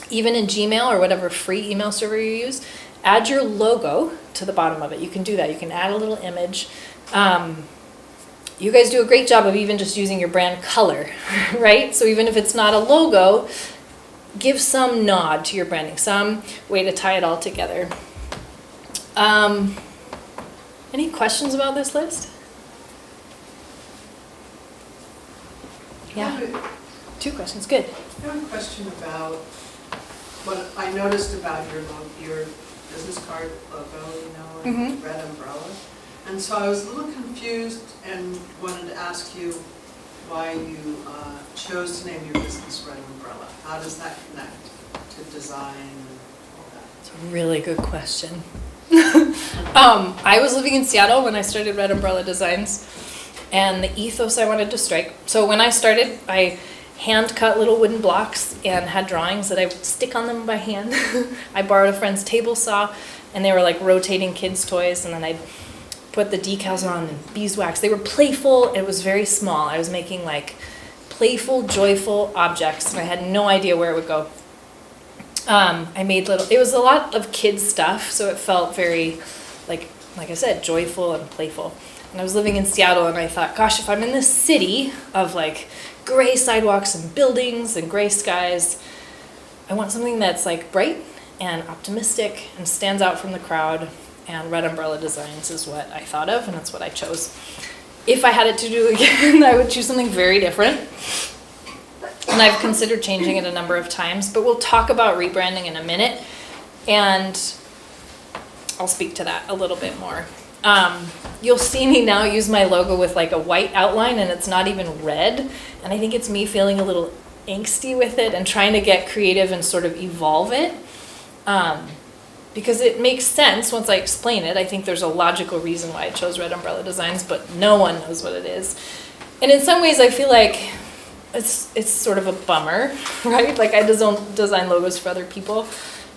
even in Gmail or whatever free email server you use, add your logo to the bottom of it. You can do that. You can add a little image. You guys do a great job of even just using your brand color, right? So even if it's not a logo, give some nod to your branding, some way to tie it all together. Any questions about this list? Yeah, 2 questions, good. I have a question about what I noticed about your business card logo, and the red umbrella. And so I was a little confused and wanted to ask you why you chose to name your business Red Umbrella. How does that connect to design and all that? It's a really good question. I was living in Seattle when I started Red Umbrella Designs, and the ethos I wanted to strike. So when I started, I hand cut little wooden blocks and had drawings that I would stick on them by hand. I borrowed a friend's table saw, and they were like rotating kids' toys, and then I'd put the decals on and beeswax. They were playful. It was very small. I was making like playful, joyful objects, and I had no idea where it would go. I made it was a lot of kids stuff, so it felt very, like I said, joyful and playful. And I was living in Seattle, and I thought, gosh, if I'm in this city of like gray sidewalks and buildings and gray skies, I want something that's like bright and optimistic and stands out from the crowd. And Red Umbrella Designs is what I thought of, and that's what I chose. If I had it to do again, I would choose something very different. And I've considered changing it a number of times, but we'll talk about rebranding in a minute, and I'll speak to that a little bit more. You'll see me now use my logo with like a white outline, and it's not even red, and I think it's me feeling a little angsty with it and trying to get creative and sort of evolve it. Because it makes sense once I explain it. I think there's a logical reason why I chose Red Umbrella Designs, but no one knows what it is. And in some ways I feel like it's sort of a bummer, right? Like I design logos for other people.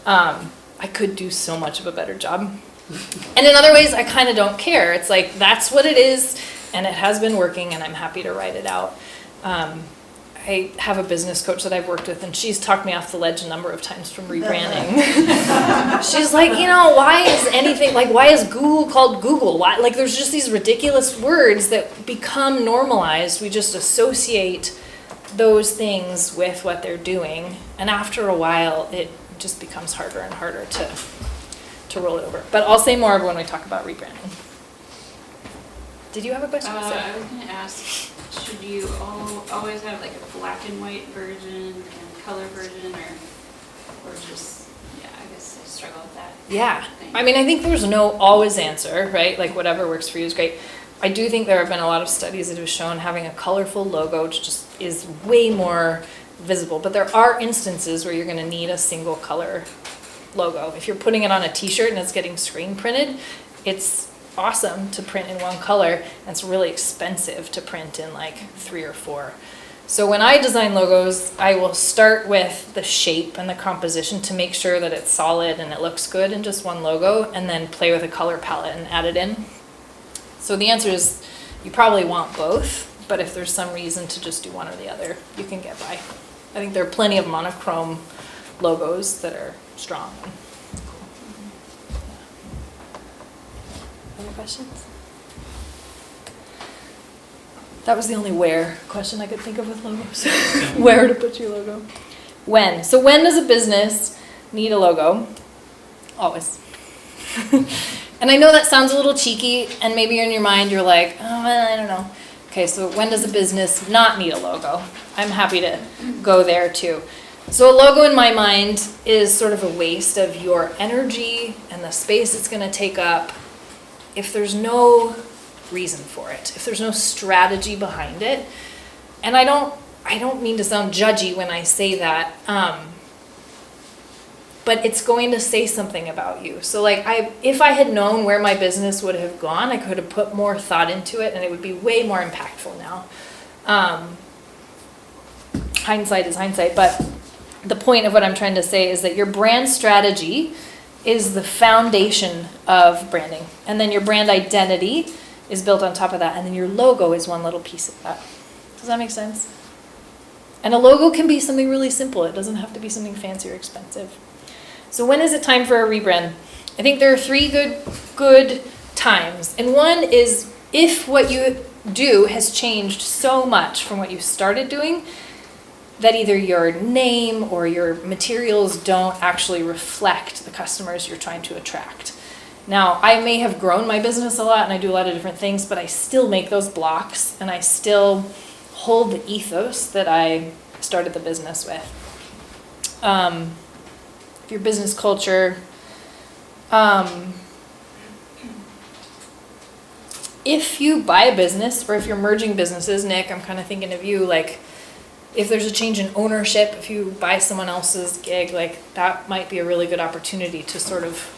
I could do so much of a better job. And in other ways I kind of don't care. It's like that's what it is, and it has been working, and I'm happy to write it out. I have a business coach that I've worked with, and she's talked me off the ledge a number of times from rebranding. She's like, why is Google called Google? Why? Like, there's just these ridiculous words that become normalized. We just associate those things with what they're doing, and after a while, it just becomes harder and harder to roll it over. But I'll say more when we talk about rebranding. Did you have a question? I was going to ask, should you always have like a black and white version and color version, or or just, yeah, I guess I struggle with that. Yeah, thing. I mean, I think there's no always answer, right? Like whatever works for you is great. I do think there have been a lot of studies that have shown having a colorful logo just is way more visible, but there are instances where you're gonna need a single color logo. If you're putting it on a t-shirt and it's getting screen printed, it's awesome to print in one color, and it's really expensive to print in like 3 or 4. So when I design logos, I will start with the shape and the composition to make sure that it's solid and it looks good in just one logo, and then play with a color palette and add it in. So the answer is you probably want both, but if there's some reason to just do one or the other, you can get by. I think there are plenty of monochrome logos that are strong. Other questions? That was the only where question I could think of with logos. Where to put your logo. When. So when does a business need a logo? Always. And I know that sounds a little cheeky, and maybe in your mind you're like, oh, well, I don't know. Okay, so when does a business not need a logo? I'm happy to go there too. So a logo in my mind is sort of a waste of your energy and the space it's going to take up if there's no reason for it, if there's no strategy behind it. And I don't mean to sound judgy when I say that, but it's going to say something about you. So like if I had known where my business would have gone, I could have put more thought into it and it would be way more impactful now. Hindsight is hindsight, but the point of what I'm trying to say is that your brand strategy is the foundation of branding. And then your brand identity is built on top of that. And then your logo is one little piece of that. Does that make sense? And a logo can be something really simple. It doesn't have to be something fancy or expensive. So when is it time for a rebrand? I think there are 3 good times. And one is if what you do has changed so much from what you started doing that either your name or your materials don't actually reflect the customers you're trying to attract. Now, I may have grown my business a lot and I do a lot of different things, but I still make those blocks and I still hold the ethos that I started the business with. Your business culture, if you buy a business or if you're merging businesses, Nick, I'm kind of thinking of you, like if there's a change in ownership, if you buy someone else's gig, like that might be a really good opportunity to sort of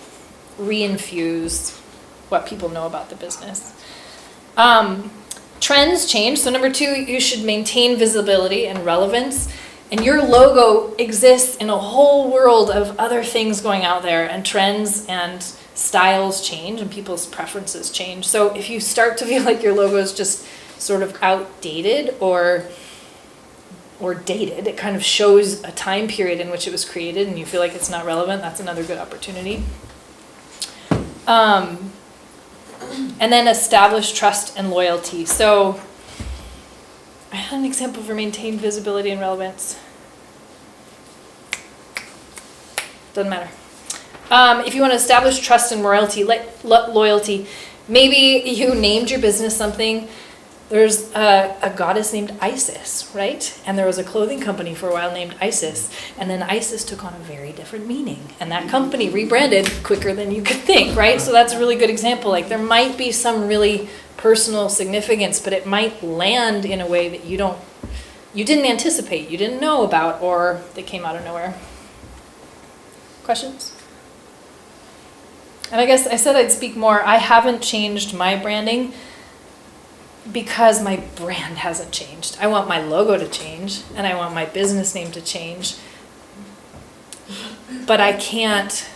reinfuse what people know about the business. Trends change. So number 2, you should maintain visibility and relevance. And your logo exists in a whole world of other things going out there, and trends and styles change and people's preferences change. So if you start to feel like your logo is just sort of outdated or dated, it kind of shows a time period in which it was created and you feel like it's not relevant, that's another good opportunity. And then establish trust and loyalty. So I had an example for maintain visibility and relevance. Doesn't matter. If you want to establish trust and loyalty, maybe you named your business something. There's a goddess named Isis, right? And there was a clothing company for a while named Isis. And then Isis took on a very different meaning. And that company rebranded quicker than you could think, right? So that's a really good example. Like there might be some really personal significance, but it might land in a way that you didn't anticipate, you didn't know about, or they came out of nowhere. Questions? And I guess I said I'd speak more. I haven't changed my branding because my brand hasn't changed. I want my logo to change and I want my business name to change. But I can't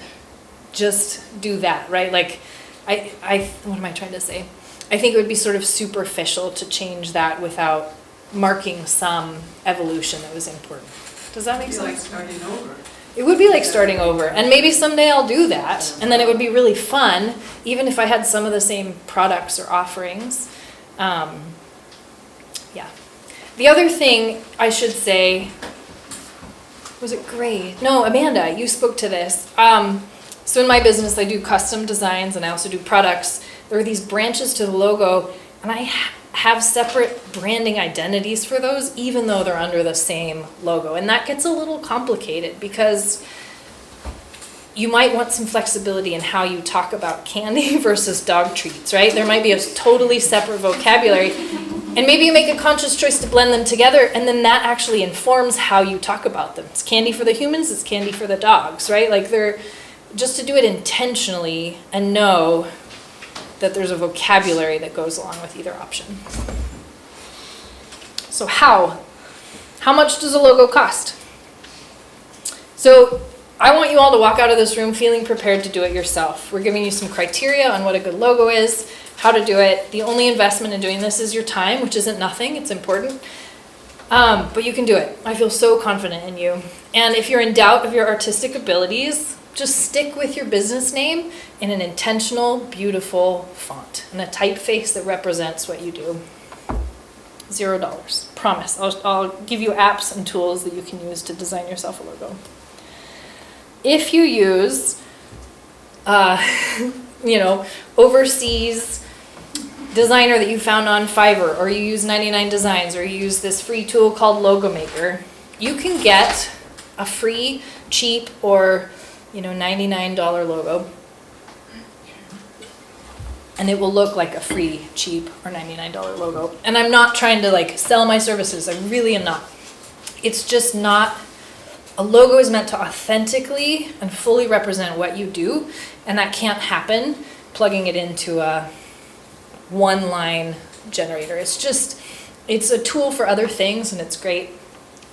just do that, right? Like what am I trying to say? I think it would be sort of superficial to change that without marking some evolution that was important. Does that make sense? It's like starting over. It would be like starting over. And maybe someday I'll do that. And then it would be really fun, even if I had some of the same products or offerings. Yeah. The other thing I should say, was it Gray? No, Amanda, you spoke to this. So in my business, I do custom designs and I also do products. There are these branches to the logo, and have separate branding identities for those, even though they're under the same logo. And that gets a little complicated because you might want some flexibility in how you talk about candy versus dog treats, right? There might be a totally separate vocabulary. And maybe you make a conscious choice to blend them together, and then that actually informs how you talk about them. It's candy for the humans, it's candy for the dogs, right? Like they're, just to do it intentionally and know that there's a vocabulary that goes along with either option. So how much does a logo cost? So I want you all to walk out of this room feeling prepared to do it yourself. We're giving you some criteria on what a good logo is, how to do it. The only investment in doing this is your time, which isn't nothing, it's important. But you can do it. I feel so confident in you. And if you're in doubt of your artistic abilities, just stick with your business name in an intentional, beautiful font and a typeface that represents what you do. $0. Promise. I'll give you apps and tools that you can use to design yourself a logo. If you use, overseas designer that you found on Fiverr, or you use 99 Designs, or you use this free tool called Logo Maker, you can get a free, cheap, or $99 logo, and it will look like a free, cheap, or $99 logo. And I'm not trying to sell my services. I really am not. It's just not. A logo is meant to authentically and fully represent what you do, and that can't happen plugging it into a one-line generator. It's a tool for other things, and it's great,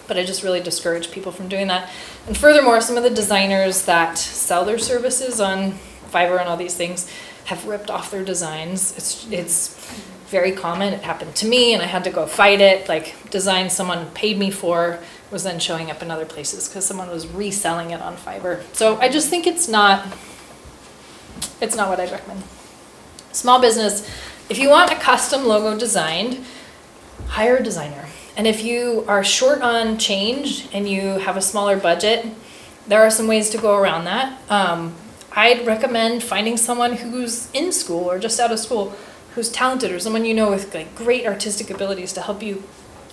but I just really discourage people from doing that. And furthermore, some of the designers that sell their services on Fiverr and all these things have ripped off their designs. It's very common. It happened to me, and I had to go fight it. Design someone paid me for was then showing up in other places because someone was reselling it on Fiverr. So I just think it's not what I'd recommend. Small business, if you want a custom logo designed, hire a designer. And if you are short on change and you have a smaller budget, there are some ways to go around that. I'd recommend finding someone who's in school or just out of school, who's talented, or someone with great artistic abilities to help you,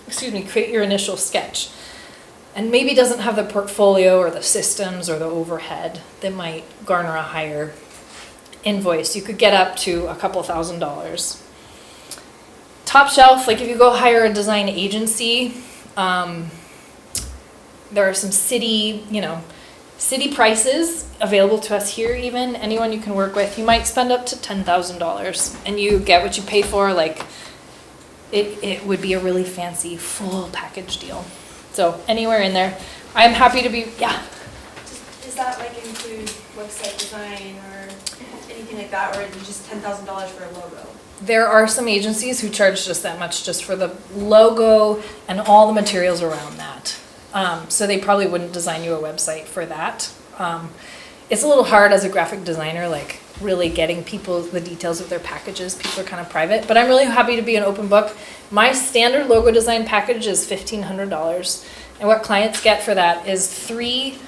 create your initial sketch. And maybe doesn't have the portfolio or the systems or the overhead that might garner a higher invoice. You could get up to a couple $1,000s. Top shelf, if you go hire a design agency, there are some city prices available to us here even. Anyone you can work with, you might spend up to $10,000 and you get what you pay for. It would be a really fancy full package deal. So anywhere in there, I'm happy to be, Does that include website design or anything like that, or is it just $10,000 for a logo? There are some agencies who charge just that much just for the logo and all the materials around that. So they probably wouldn't design you a website for that. It's a little hard as a graphic designer, really getting people the details of their packages. People are kind of private, but I'm really happy to be an open book. My standard logo design package is $1,500, and what clients get for that is three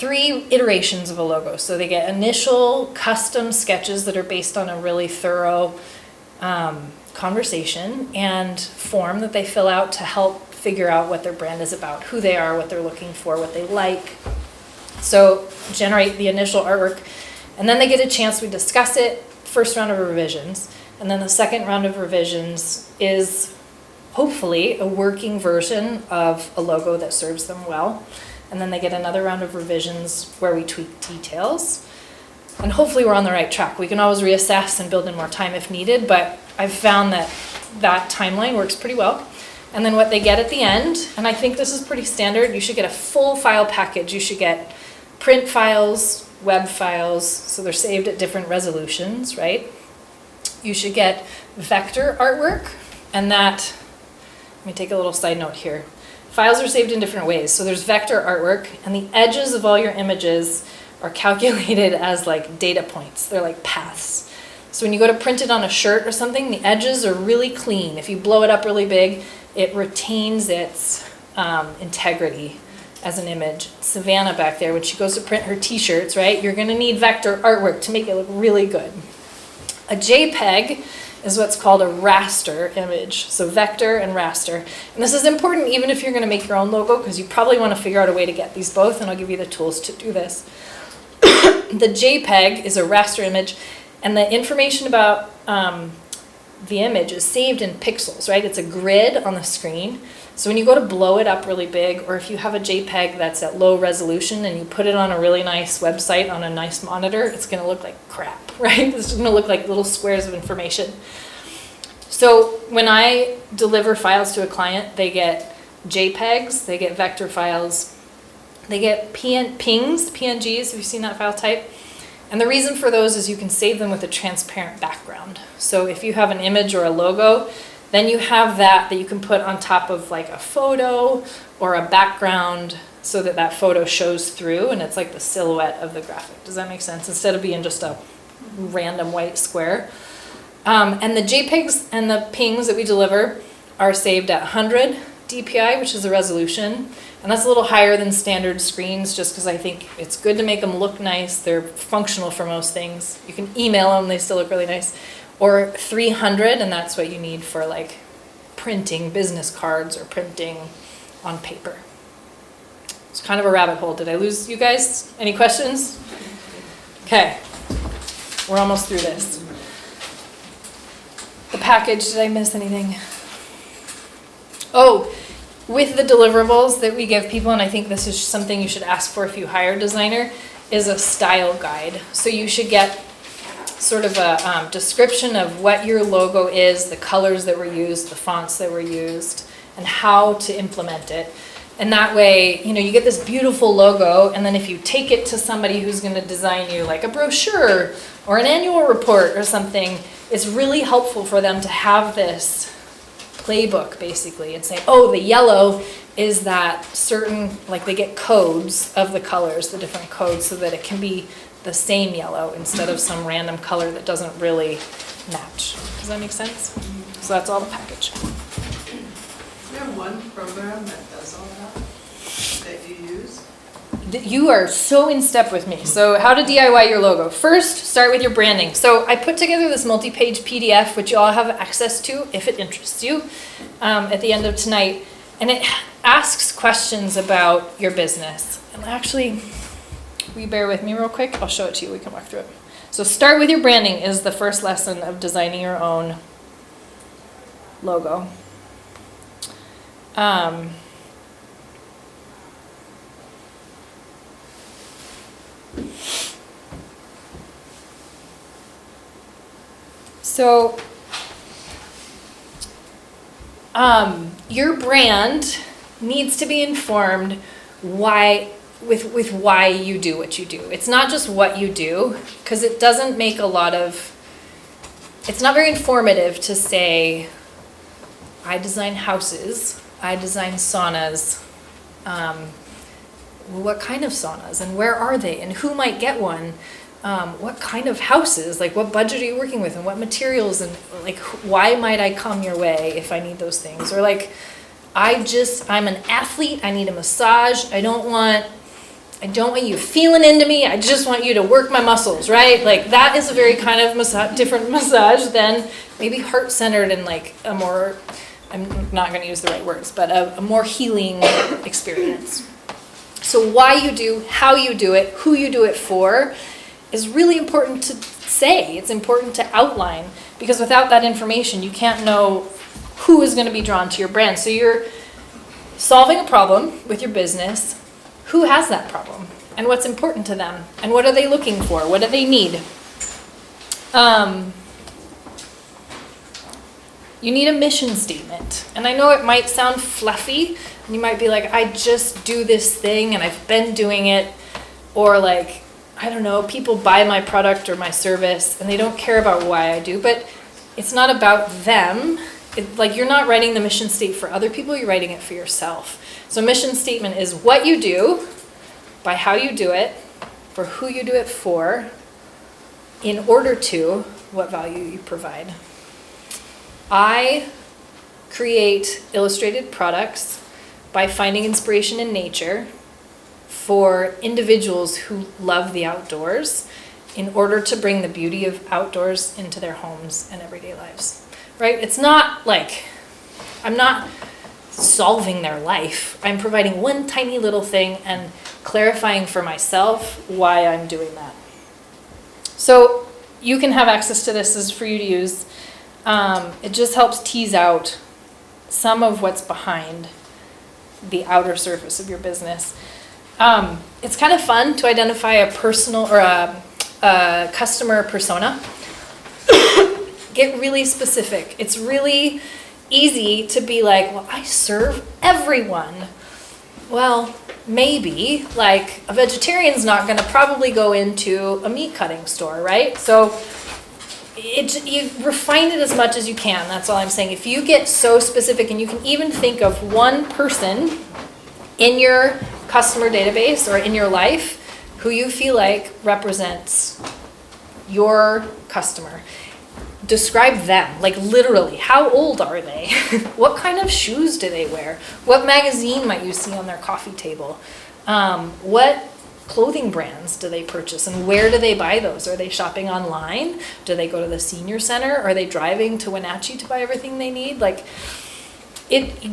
iterations of a logo. So they get initial custom sketches that are based on a really thorough conversation and form that they fill out to help figure out what their brand is about, who they are, what they're looking for, what they like. So generate the initial artwork, and then they get a chance, we discuss it, first round of revisions, and then the second round of revisions is hopefully a working version of a logo that serves them well. And then they get another round of revisions where we tweak details. And hopefully we're on the right track. We can always reassess and build in more time if needed, but I've found that timeline works pretty well. And then what they get at the end, and I think this is pretty standard, you should get a full file package. You should get print files, web files, so they're saved at different resolutions, right? You should get vector artwork, and that, let me take a little side note here. Files are saved in different ways. So there's vector artwork, and the edges of all your images are calculated as data points. They're paths. So when you go to print it on a shirt or something, the edges are really clean. If you blow it up really big, it retains its integrity as an image. Savannah back there, when she goes to print her t-shirts, right? You're gonna need vector artwork to make it look really good. A JPEG is what's called a raster image. So vector and raster. And this is important even if you're going to make your own logo, because you probably want to figure out a way to get these both, and I'll give you the tools to do this. The JPEG is a raster image, and the information about the image is saved in pixels, right? It's a grid on the screen. So when you go to blow it up really big, or if you have a JPEG that's at low resolution and you put it on a really nice website on a nice monitor, it's going to look like crap, right? It's going to look like little squares of information. So when I deliver files to a client, they get JPEGs, they get vector files, they get PNGs, have you seen that file type? And the reason for those is you can save them with a transparent background. So if you have an image or a logo, then you have that you can put on top of like a photo or a background so that that photo shows through and it's like the silhouette of the graphic. Does that make sense? Instead of being just a random white square. And the JPEGs and the PNGs that we deliver are saved at 100 DPI, which is the resolution. And that's a little higher than standard screens just because I think it's good to make them look nice. They're functional for most things. You can email them, they still look really nice. Or 300, and that's what you need for like printing business cards or printing on paper. It's kind of a rabbit hole. Did I lose you guys? Any questions? Okay, we're almost through this. The package, did I miss anything? Oh, with the deliverables that we give people, and I think this is something you should ask for if you hire a designer, is a style guide. So you should get sort of a description of what your logo is, the colors that were used, the fonts that were used, and how to implement it. And that way, you know, you get this beautiful logo, and then if you take it to somebody who's going to design you like a brochure or an annual report or something, it's really helpful for them to have this playbook basically and say, oh, the yellow is that certain, like they get codes of the colors, the different codes, so that it can be the same yellow instead of some random color that doesn't really match. Does that make sense? So that's all the package. Is there one program that does all that you use? You are so in step with me. So how to DIY your logo. First, start with your branding. So I put together this multi-page PDF, which you all have access to if it interests you, at the end of tonight. And it asks questions about your business. And actually, will you bear with me real quick? I'll show it to you. We can walk through it. So start with your branding is the first lesson of designing your own logo. So your brand needs to be informed with why you do what you do. It's not just what you do, because it doesn't make it's not very informative to say, I design houses, I design saunas. What kind of saunas and where are they and who might get one? What kind of houses, like what budget are you working with and what materials and like why might I come your way if I need those things? Or like, I'm an athlete, I need a massage, I don't want you feeling into me, I just want you to work my muscles, right? Like that is a very kind of different massage than maybe heart-centered and like a more, I'm not going to use the right words, but a more healing experience. So why you do, how you do it, who you do it for is really important to say. It's important to outline because without that information, you can't know who is going to be drawn to your brand. So you're solving a problem with your business. Who has that problem? And what's important to them? And what are they looking for? What do they need? You need a mission statement. And I know it might sound fluffy. And you might be like, I just do this thing and I've been doing it. Or like, I don't know, people buy my product or my service and they don't care about why I do. But it's not about them. Like you're not writing the mission statement for other people, you're writing it for yourself. So mission statement is what you do, by how you do it, for who you do it for, in order to what value you provide. I create illustrated products by finding inspiration in nature for individuals who love the outdoors in order to bring the beauty of outdoors into their homes and everyday lives, right? It's not like, I'm not solving their life. I'm providing one tiny little thing and clarifying for myself why I'm doing that. So you can have access to this. This is for you to use. It just helps tease out some of what's behind the outer surface of your business. It's kind of fun to identify a personal or a customer persona. Get really specific. It's really easy to be like, well, I serve everyone. Well, maybe, like, a vegetarian's not gonna probably go into a meat cutting store, right? So you refine it as much as you can, that's all I'm saying. If you get so specific, and you can even think of one person in your customer database or in your life who you feel like represents your customer. Describe them, like literally. How old are they? What kind of shoes do they wear? What magazine might you see on their coffee table? What clothing brands do they purchase, and where do they buy those? Are they shopping online? Do they go to the senior center? Are they driving to Wenatchee to buy everything they need? Like,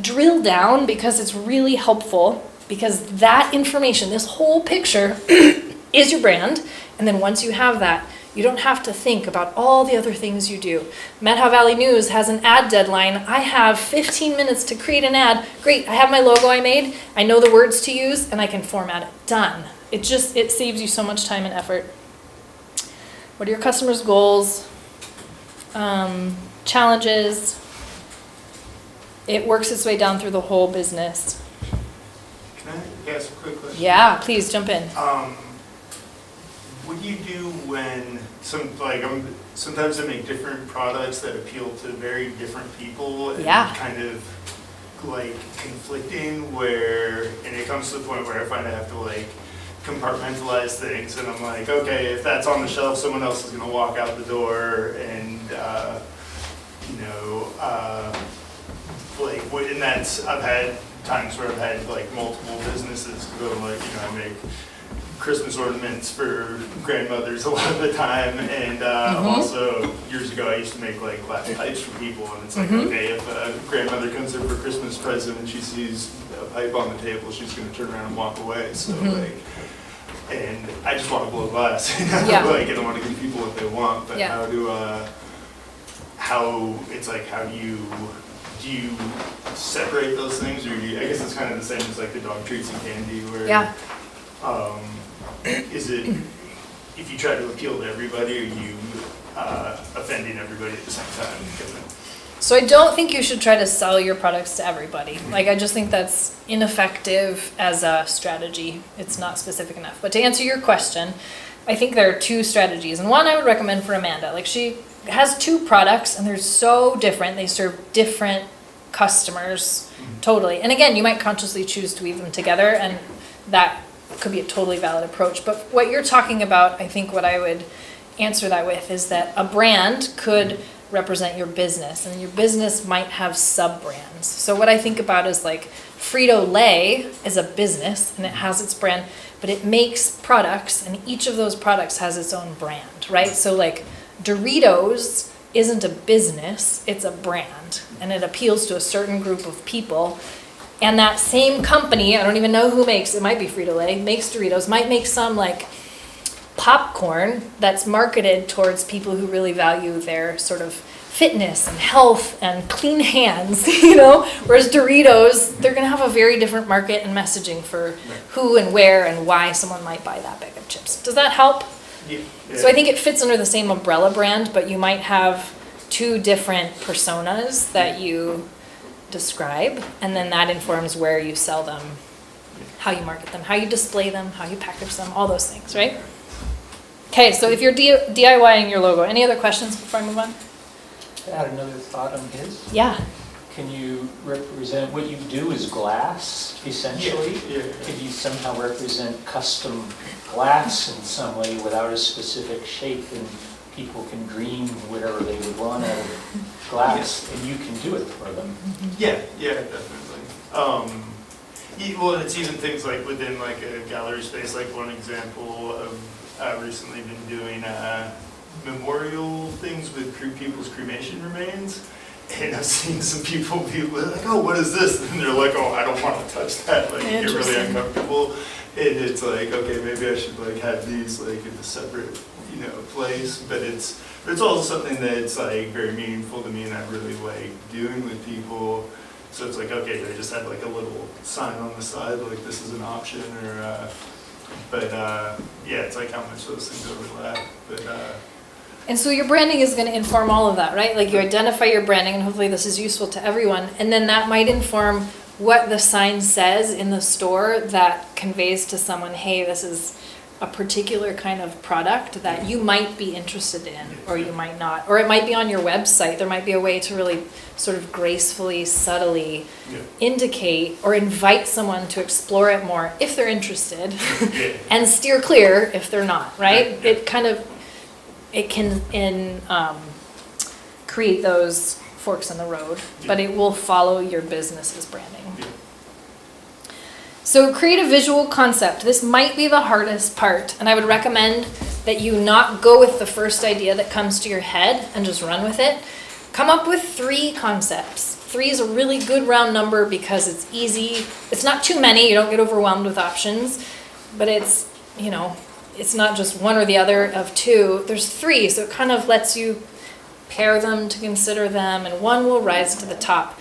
drill down, because it's really helpful, because that information, this whole picture is your brand. And then once you have that, you don't have to think about all the other things you do. Methow Valley News has an ad deadline. I have 15 minutes to create an ad. Great, I have my logo I made. I know the words to use, and I can format it. Done. It saves you so much time and effort. What are your customers' goals? Challenges? It works its way down through the whole business. Can I ask a quick question? Yeah, please jump in. What do you do when sometimes I make different products that appeal to very different people, and kind of like conflicting, and it comes to the point where I find I have to like compartmentalize things, and I'm like, okay, if that's on the shelf, someone else is gonna walk out the door, and and that's, I've had times where I've had like multiple businesses go, like, I make Christmas ornaments for grandmothers a lot of the time, and also years ago I used to make like glass pipes for people, and it's like, okay, if a grandmother comes in for a Christmas present and she sees a pipe on the table, she's going to turn around and walk away. So and I just want to blow glass, like, I don't want to give people what they want, but how do you separate those things, or I guess it's kind of the same as like the dog treats and candy, where is it, if you try to appeal to everybody, are you offending everybody at the same time? So I don't think you should try to sell your products to everybody. Like, I just think that's ineffective as a strategy. It's not specific enough. But to answer your question, I think there are two strategies. And one I would recommend for Amanda. Like, she has two products, and they're so different. They serve different customers, totally. And again, you might consciously choose to weave them together, and that could be a totally valid approach. But what you're talking about, I think what I would answer that with is that a brand could represent your business, and your business might have sub-brands. So what I think about is like Frito-Lay is a business, and it has its brand, but it makes products, and each of those products has its own brand, right? So like Doritos isn't a business, it's a brand, and it appeals to a certain group of people. And that same company, I don't even know who makes, it might be Frito-Lay, makes Doritos, might make some like popcorn that's marketed towards people who really value their sort of fitness and health and clean hands, whereas Doritos, they're gonna have a very different market and messaging for who and where and why someone might buy that bag of chips. Does that help? Yeah. So I think it fits under the same umbrella brand, but you might have two different personas that you describe, and then that informs where you sell them, how you market them, how you display them, how you package them, all those things, right? Okay, so if you're DIYing your logo, any other questions before I move on? Add another thought on his. Yeah. Can you represent, what you do is glass, essentially? Could you somehow represent custom glass in some way without a specific shape, and people can dream whatever they would want out of glass, and you can do it for them? Yeah, definitely. Well, it's even things like within like a gallery space, like one example of recently been doing memorial things with people's cremation remains. And I've seen some people be like, oh, what is this? And they're like, oh, I don't want to touch that. Like, you get really uncomfortable. And it's like, okay, maybe I should like have these like in a separate, place. But it's also something that's like very meaningful to me, and I really like doing with people. So it's like, okay, do I just have like a little sign on the side, like this is an option, or, yeah, it's like how much those things overlap. And so your branding is going to inform all of that, right? Like you identify your branding, and hopefully this is useful to everyone. And then that might inform what the sign says in the store that conveys to someone, hey, this is a particular kind of product that you might be interested in, or you might not. Or it might be on your website. There might be a way to really sort of gracefully, subtly indicate or invite someone to explore it more if they're interested and steer clear if they're not, right? It can create those forks in the road, but it will follow your business's branding. So create a visual concept. This might be the hardest part, and I would recommend that you not go with the first idea that comes to your head and just run with it. Come up with 3 concepts. 3 is a really good round number because it's easy. It's not too many, you don't get overwhelmed with options, but it's, it's not just one or the other of 2. There's 3, so it kind of lets you pair them to consider them, and one will rise to the top.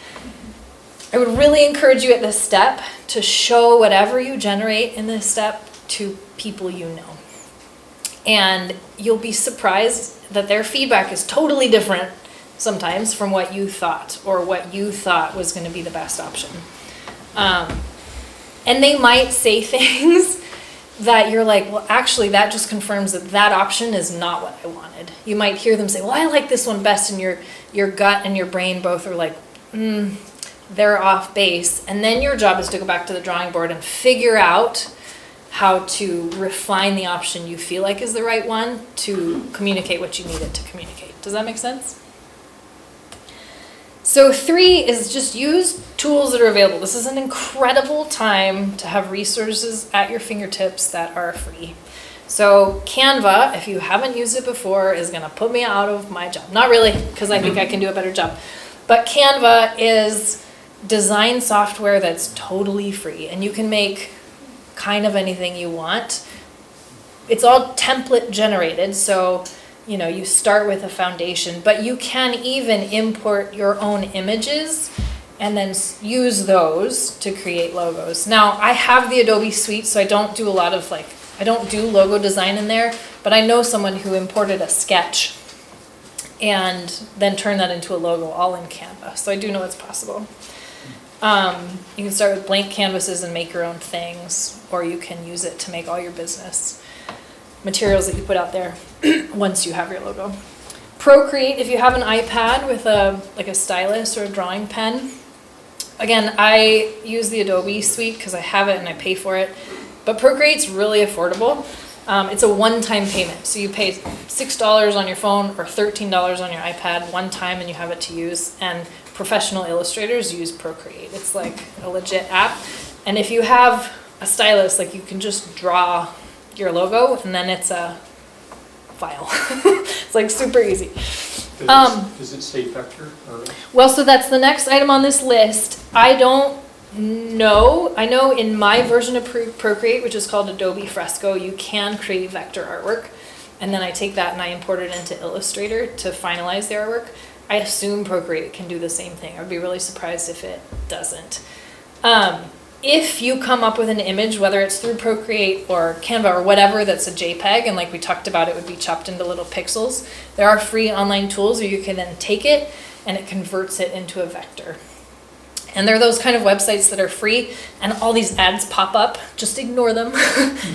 I would really encourage you at this step to show whatever you generate in this step to people you know. And you'll be surprised that their feedback is totally different sometimes from what you thought, or what you thought was going to be the best option. And they might say things that you're like, well, actually, that just confirms that that option is not what I wanted. You might hear them say, well, I like this one best, and your gut and your brain both are like, they're off base. And then your job is to go back to the drawing board and figure out how to refine the option you feel like is the right one to communicate what you need it to communicate. Does that make sense? So 3 is just use tools that are available. This is an incredible time to have resources at your fingertips that are free. So Canva, if you haven't used it before, is going to put me out of my job. Not really, because I think I can do a better job. But Canva is design software that's totally free, and you can make kind of anything you want. It's all template generated, so you start with a foundation, but you can even import your own images and then use those to create logos. Now, I have the Adobe suite, so I don't do a lot of I don't do logo design in there, but I know someone who imported a sketch and then turned that into a logo all in Canva, so I do know it's possible. You can start with blank canvases and make your own things, or you can use it to make all your business materials that you put out there once you have your logo. Procreate, if you have an iPad with a stylus or a drawing pen. Again, I use the Adobe suite because I have it and I pay for it, but Procreate's really affordable. It's a one-time payment, so you pay $6 on your phone or $13 on your iPad one time and you have it to use, and professional illustrators use Procreate. It's like a legit app, and if you have a stylus, you can just draw your logo and then it's a file. It's super easy. Does it say vector? Well, so that's the next item on this list. I don't know. I know in my version of Procreate, which is called Adobe Fresco, you can create vector artwork, and then I take that and I import it into Illustrator to finalize the artwork. I assume Procreate can do the same thing. I'd be really surprised if it doesn't. If you come up with an image, whether it's through Procreate or Canva or whatever that's a JPEG, and like we talked about, it would be chopped into little pixels, there are free online tools where you can then take it and it converts it into a vector. And there are those kind of websites that are free and all these ads pop up. Just ignore them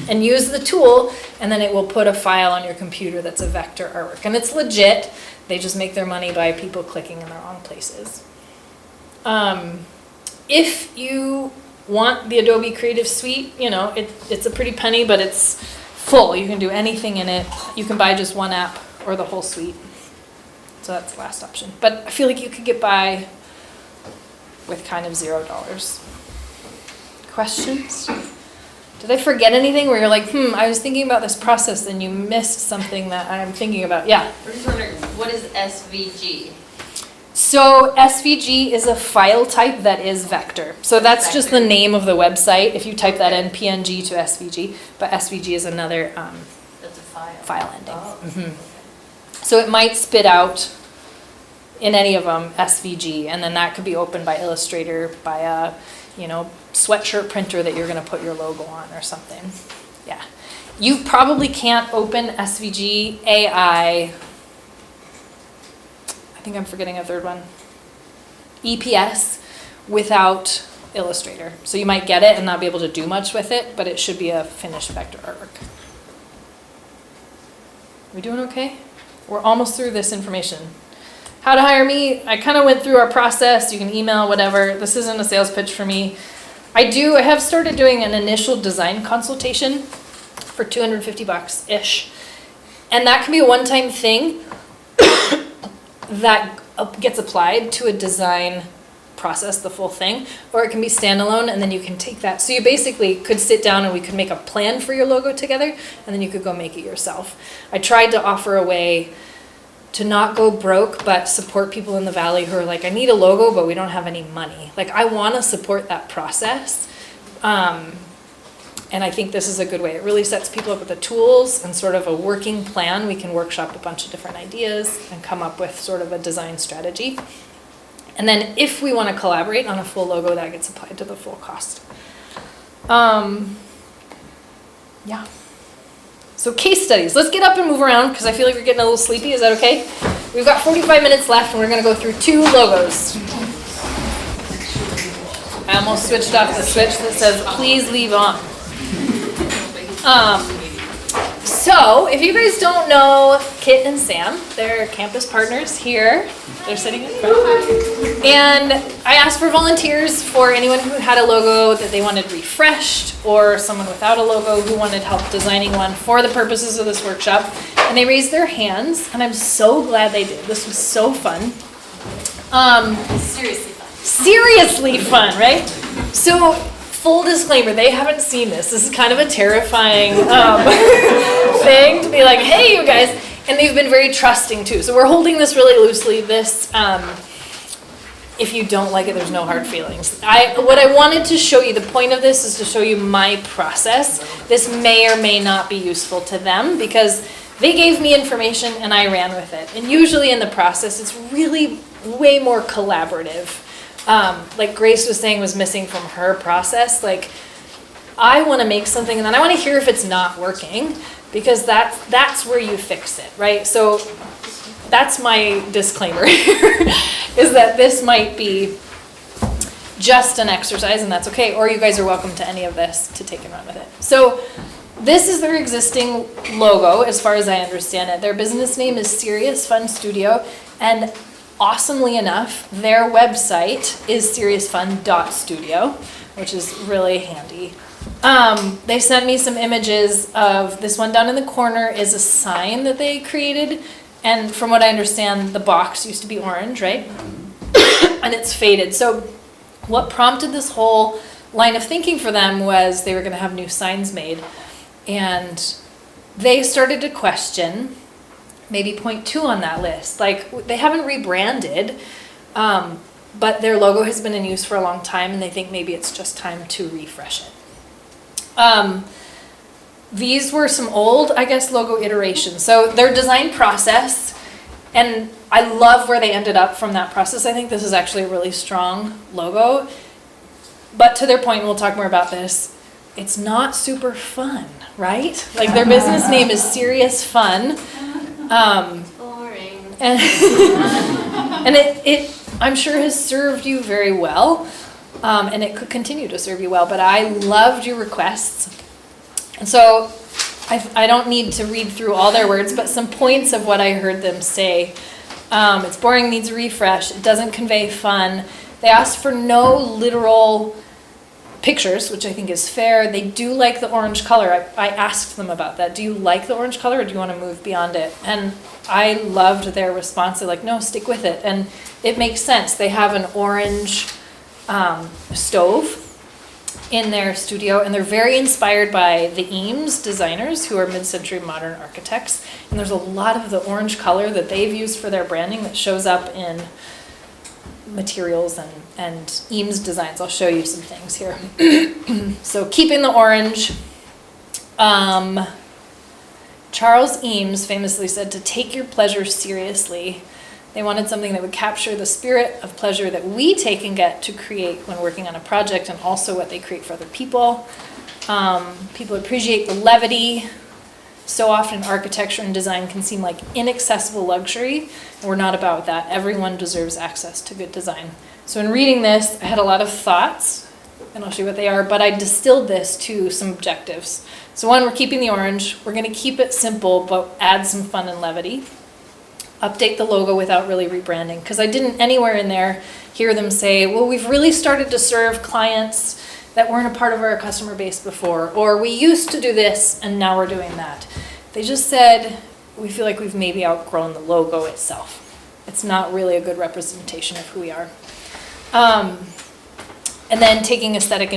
and use the tool, and then it will put a file on your computer that's a vector artwork. And it's legit. They just make their money by people clicking in the wrong places. If you want the Adobe Creative Suite, it's a pretty penny, but it's full. You can do anything in it. You can buy just one app or the whole suite. So that's the last option. But I feel like you could get by with kind of $0. Questions? Did I forget anything where you're like, I was thinking about this process and you missed something that I'm thinking about? Yeah. I'm just wondering, what is SVG? So SVG is a file type that is vector. So that's just the name of the website. If you type that in, PNG to SVG, but SVG is another That's a file. file ending. Oh. So it might spit out in any of them SVG, and then that could be opened by Illustrator, by a sweatshirt printer that you're going to put your logo on or something. Yeah, you probably can't open SVG, AI. I think I'm forgetting a third one. EPS without Illustrator. So you might get it and not be able to do much with it, but it should be a finished vector artwork. We doing okay? We're almost through this information. How to hire me, I kind of went through our process. You can email, whatever. This isn't a sales pitch for me. I have started doing an initial design consultation for $250-ish. And that can be a one-time thing that gets applied to a design process, the full thing, or it can be standalone and then you can take that. So you basically could sit down and we could make a plan for your logo together and then you could go make it yourself. I tried to offer a way to not go broke, but support people in the Valley who are like, I need a logo, but we don't have any money. Like, I want to support that process. And I think this is a good way. It really sets people up with the tools and sort of a working plan. We can workshop a bunch of different ideas and come up with sort of a design strategy. And then if we want to collaborate on a full logo, that gets applied to the full cost. Yeah. So case studies. Let's get up and move around because I feel like we're getting a little sleepy. Is that okay? We've got 45 minutes left and we're going to go through 2 logos. I almost switched off the switch that says, please leave on. So if you guys don't know Kit and Sam, they're campus partners here. They're sitting in front. And I asked for volunteers for anyone who had a logo that they wanted refreshed or someone without a logo who wanted help designing one for the purposes of this workshop. And they raised their hands, and I'm so glad they did. This was so fun. Seriously fun. Seriously fun, right? So, full disclaimer, they haven't seen this. This is kind of a terrifying thing to be like, hey, you guys. And they've been very trusting, too. So we're holding this really loosely. This, if you don't like it, there's no hard feelings. What I wanted to show you, the point of this is to show you my process. This may or may not be useful to them because they gave me information and I ran with it. And usually in the process, it's really way more collaborative. Like Grace was saying was missing from her process. Like, I want to make something and then I want to hear if it's not working because that's where you fix it, right? So that's my disclaimer here, is that this might be just an exercise and that's okay, or you guys are welcome to any of this to take and run with it. So this is their existing logo as far as I understand it. Their business name is Serious Fun Studio, and awesomely enough, their website is seriousfun.studio, which is really handy. They sent me some images of this one down in the corner is a sign that they created. And from what I understand, the box used to be orange, right? And it's faded. So what prompted this whole line of thinking for them was they were going to have new signs made. And they started to question maybe point 2 on that list. Like, they haven't rebranded, but their logo has been in use for a long time, and they think maybe it's just time to refresh it. These were some old, I guess, logo iterations. So their design process, and I love where they ended up from that process. I think this is actually a really strong logo. But to their point, and we'll talk more about this, it's not super fun, right? Like, their business name is Serious Fun. Boring. And it I'm sure has served you very well. And it could continue to serve you well, but I loved your requests. And so I don't need to read through all their words, but some points of what I heard them say. It's boring, needs a refresh, it doesn't convey fun. They asked for no literal pictures, which I think is fair. They do like the orange color. I asked them about that. Do you like the orange color or do you want to move beyond it? And I loved their response. They're like, no, stick with it. And it makes sense. They have an orange stove in their studio, and they're very inspired by the Eames designers, who are mid-century modern architects. And there's a lot of the orange color that they've used for their branding that shows up in materials and Eames designs. I'll show you some things here. So keeping the orange, Charles Eames famously said to take your pleasure seriously. They wanted something that would capture the spirit of pleasure that we take and get to create when working on a project, and also what they create for other people. People appreciate the levity. So often architecture and design can seem like inaccessible luxury. We're not about that. Everyone deserves access to good design. So in reading this, I had a lot of thoughts, and I'll show you what they are, but I distilled this to some objectives. So one, we're keeping the orange. We're going to keep it simple, but add some fun and levity. Update the logo without really rebranding, because I didn't anywhere in there hear them say, well, we've really started to serve clients that weren't a part of our customer base before, or we used to do this and now we're doing that. They just said, we feel like we've maybe outgrown the logo itself. It's not really a good representation of who we are. And then taking aesthetic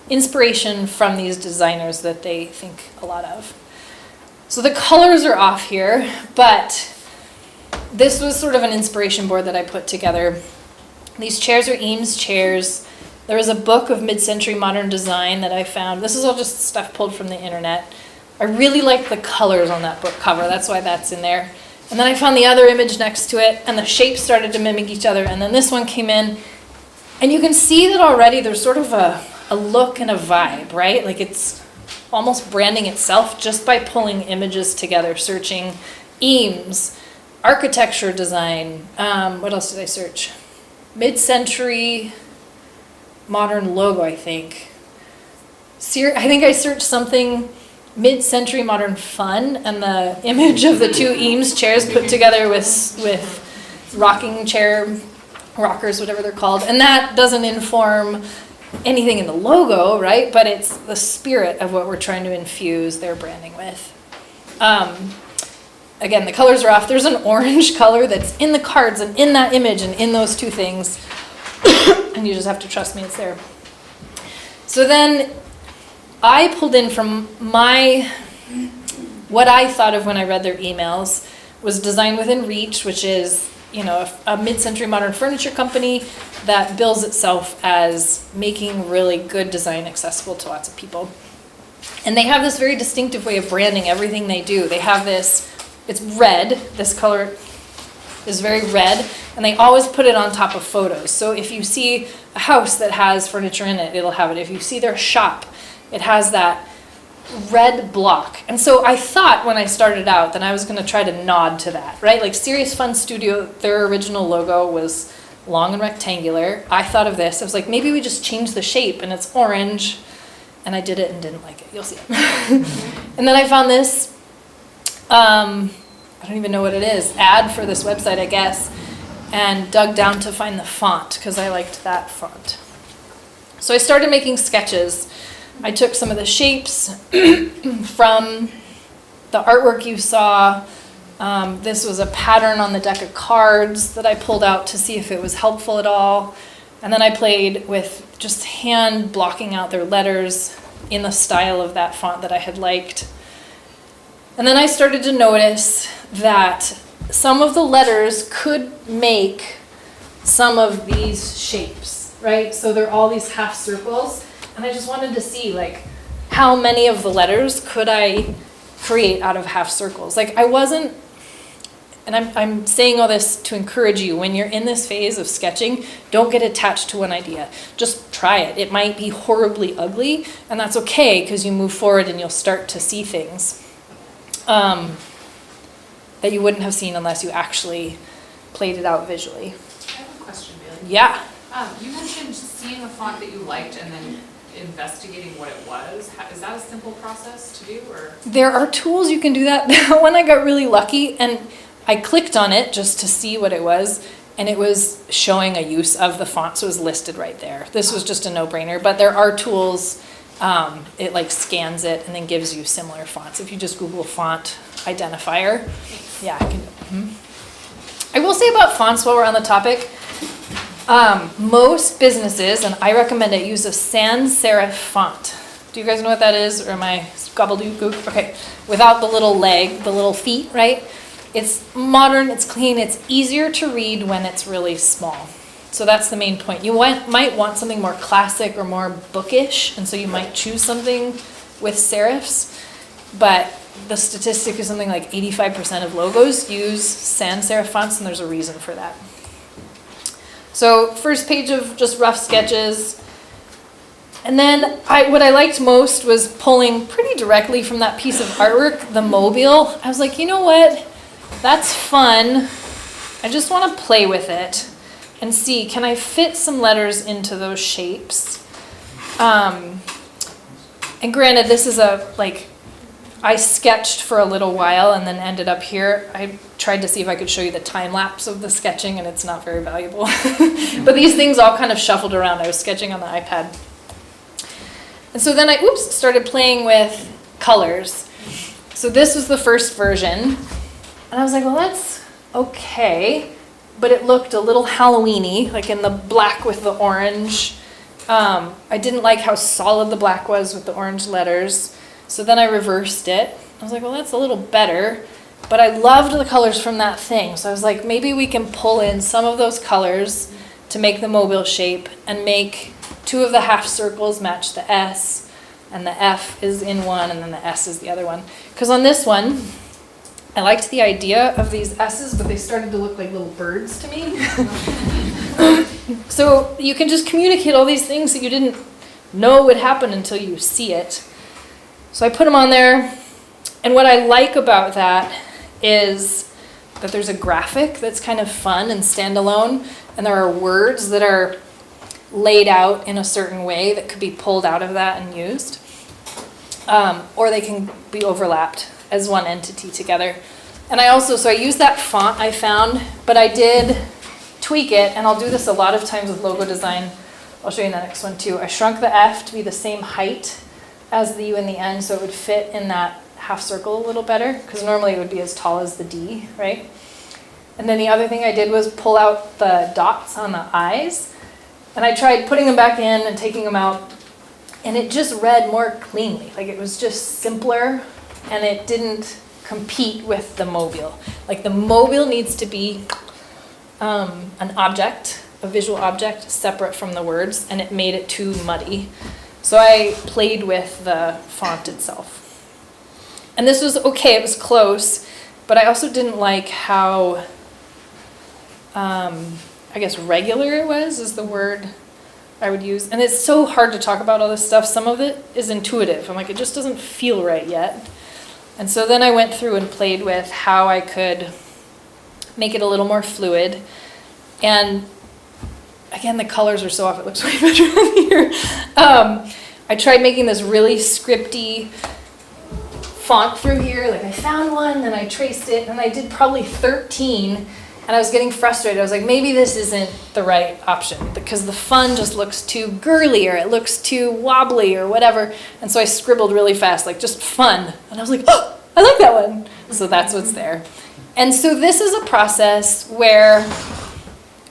inspiration from these designers that they think a lot of. So the colors are off here, but this was sort of an inspiration board that I put together. These chairs are Eames chairs. There was a book of mid-century modern design that I found. This is all just stuff pulled from the internet. I really like the colors on that book cover. That's why that's in there. And then I found the other image next to it, and the shapes started to mimic each other. And then this one came in. And you can see that already there's sort of a look and a vibe, right? Like it's almost branding itself just by pulling images together, searching Eames, architecture design, what else did I search? Mid-century modern logo, I think. I think I searched something mid-century modern fun, and the image of the two Eames chairs put together with rocking chair, rockers, whatever they're called. And that doesn't inform anything in the logo, right? But it's the spirit of what we're trying to infuse their branding with. Again, the colors are off. There's an orange color that's in the cards and in that image and in those two things. And you just have to trust me, it's there. So then I pulled in from what I thought of when I read their emails was Design Within Reach, which is, you know, a mid-century modern furniture company that bills itself as making really good design accessible to lots of people. And they have this very distinctive way of branding everything they do. They have this, it's red, this color is very red, and they always put it on top of photos. So if you see a house that has furniture in it, it'll have it. If you see their shop, it has that red block. And so I thought when I started out that I was going to try to nod to that, right? Like Serious Fun Studio, their original logo was long and rectangular. I thought of this. I was like, maybe we just change the shape and it's orange. And I did it and didn't like it. You'll see it. And then I found this, I don't even know what it is, ad for this website, I guess, and dug down to find the font because I liked that font. So I started making sketches. I took some of the shapes from the artwork you saw. This was a pattern on the deck of cards that I pulled out to see if it was helpful at all. And then I played with just hand blocking out their letters in the style of that font that I had liked. And then I started to notice that some of the letters could make some of these shapes, right? So they're all these half circles. And I just wanted to see, like, how many of the letters could I create out of half circles? Like, I wasn't, and I'm saying all this to encourage you, when you're in this phase of sketching, don't get attached to one idea. Just try it. It might be horribly ugly, and that's okay, because you move forward and you'll start to see things that you wouldn't have seen unless you actually played it out visually. I have a question, Baylie. Yeah. You mentioned seeing a font that you liked and then investigating what it was. Is that a simple process to do, or? There are tools you can do that. That one I got really lucky, and I clicked on it just to see what it was, and it was showing a use of the font, so it was listed right there. This was just a no-brainer, but there are tools. It like scans it and then gives you similar fonts. If you just Google font identifier, yeah, I can. I will say about fonts while we're on the topic. Most businesses, and I recommend it, use a sans serif font. Do you guys know what that is, or am I gobbledygook? Okay, without the little leg, the little feet, right? It's modern, it's clean, it's easier to read when it's really small. So that's the main point. You might want something more classic or more bookish, and so you might choose something with serifs, but the statistic is something like 85% of logos use sans serif fonts, and there's a reason for that. So first page of just rough sketches. And then what I liked most was pulling pretty directly from that piece of artwork, the mobile. I was like, you know what? That's fun. I just want to play with it and see, can I fit some letters into those shapes? And granted, this is I sketched for a little while and then ended up here. I tried to see if I could show you the time lapse of the sketching, and it's not very valuable. But these things all kind of shuffled around. I was sketching on the iPad. And so then I started playing with colors. So this was the first version. And I was like, well, that's okay. But it looked a little Halloween-y, like in the black with the orange. I didn't like how solid the black was with the orange letters. So then I reversed it. I was like, well, that's a little better. But I loved the colors from that thing. So I was like, maybe we can pull in some of those colors to make the mobile shape and make 2 of the half circles match the S, and the F is in one, and then the S is the other one. Because on this one, I liked the idea of these S's, but they started to look like little birds to me. So you can just communicate all these things that you didn't know would happen until you see it. So I put them on there, and what I like about that is that there's a graphic that's kind of fun and standalone, and there are words that are laid out in a certain way that could be pulled out of that and used. Or they can be overlapped as one entity together. And I used that font I found, but I did tweak it, and I'll do this a lot of times with logo design. I'll show you in the next one too. I shrunk the F to be the same height as the U in the end, so it would fit in that half circle a little better, because normally it would be as tall as the D, right? And then the other thing I did was pull out the dots on the eyes, and I tried putting them back in and taking them out, and it just read more cleanly. Like, it was just simpler, and it didn't compete with the mobile. Like, the mobile needs to be an object, a visual object, separate from the words, and it made it too muddy. So I played with the font itself. And this was okay, it was close, but I also didn't like how, I guess regular it was, is the word I would use. And it's so hard to talk about all this stuff. Some of it is intuitive. I'm like, it just doesn't feel right yet. And so then I went through and played with how I could make it a little more fluid. And again, the colors are so off, it looks way better on here. I tried making this really scripty font through here. Like, I found one, then I traced it, and I did probably 13, and I was getting frustrated. I was like, maybe this isn't the right option, because the fun just looks too girly, or it looks too wobbly, or whatever. And so I scribbled really fast, like, just fun. And I was like, oh, I like that one. So that's what's there. And so this is a process where,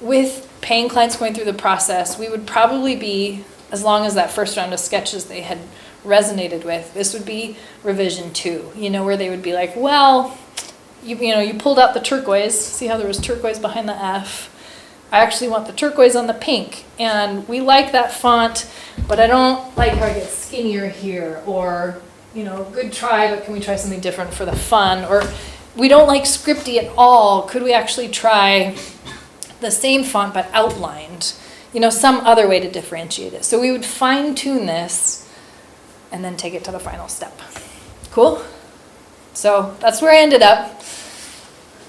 with paying clients going through the process, we would probably be, as long as that first round of sketches they had resonated with, this would be revision 2, where they would be like, well, you pulled out the turquoise. See how there was turquoise behind the F? I actually want the turquoise on the pink, and we like that font, but I don't like how it gets skinnier here, or, good try, but can we try something different for the fun? Or we don't like scripty at all. Could we actually try the same font but outlined? Some other way to differentiate it. So we would fine tune this and then take it to the final step. Cool? So that's where I ended up.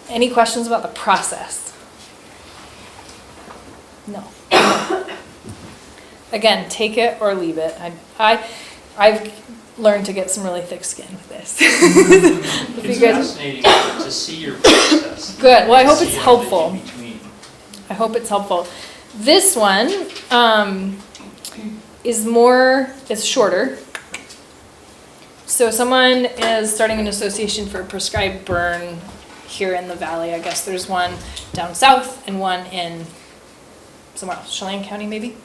Any questions about the process? No. Again, take it or leave it. I've learned to get some really thick skin with this. It's fascinating to see your process. Good. Well, I hope it's helpful. I hope it's helpful. This one is shorter. So someone is starting an association for a prescribed burn here in the valley. I guess there's one down south and one in somewhere else, Chelan County maybe.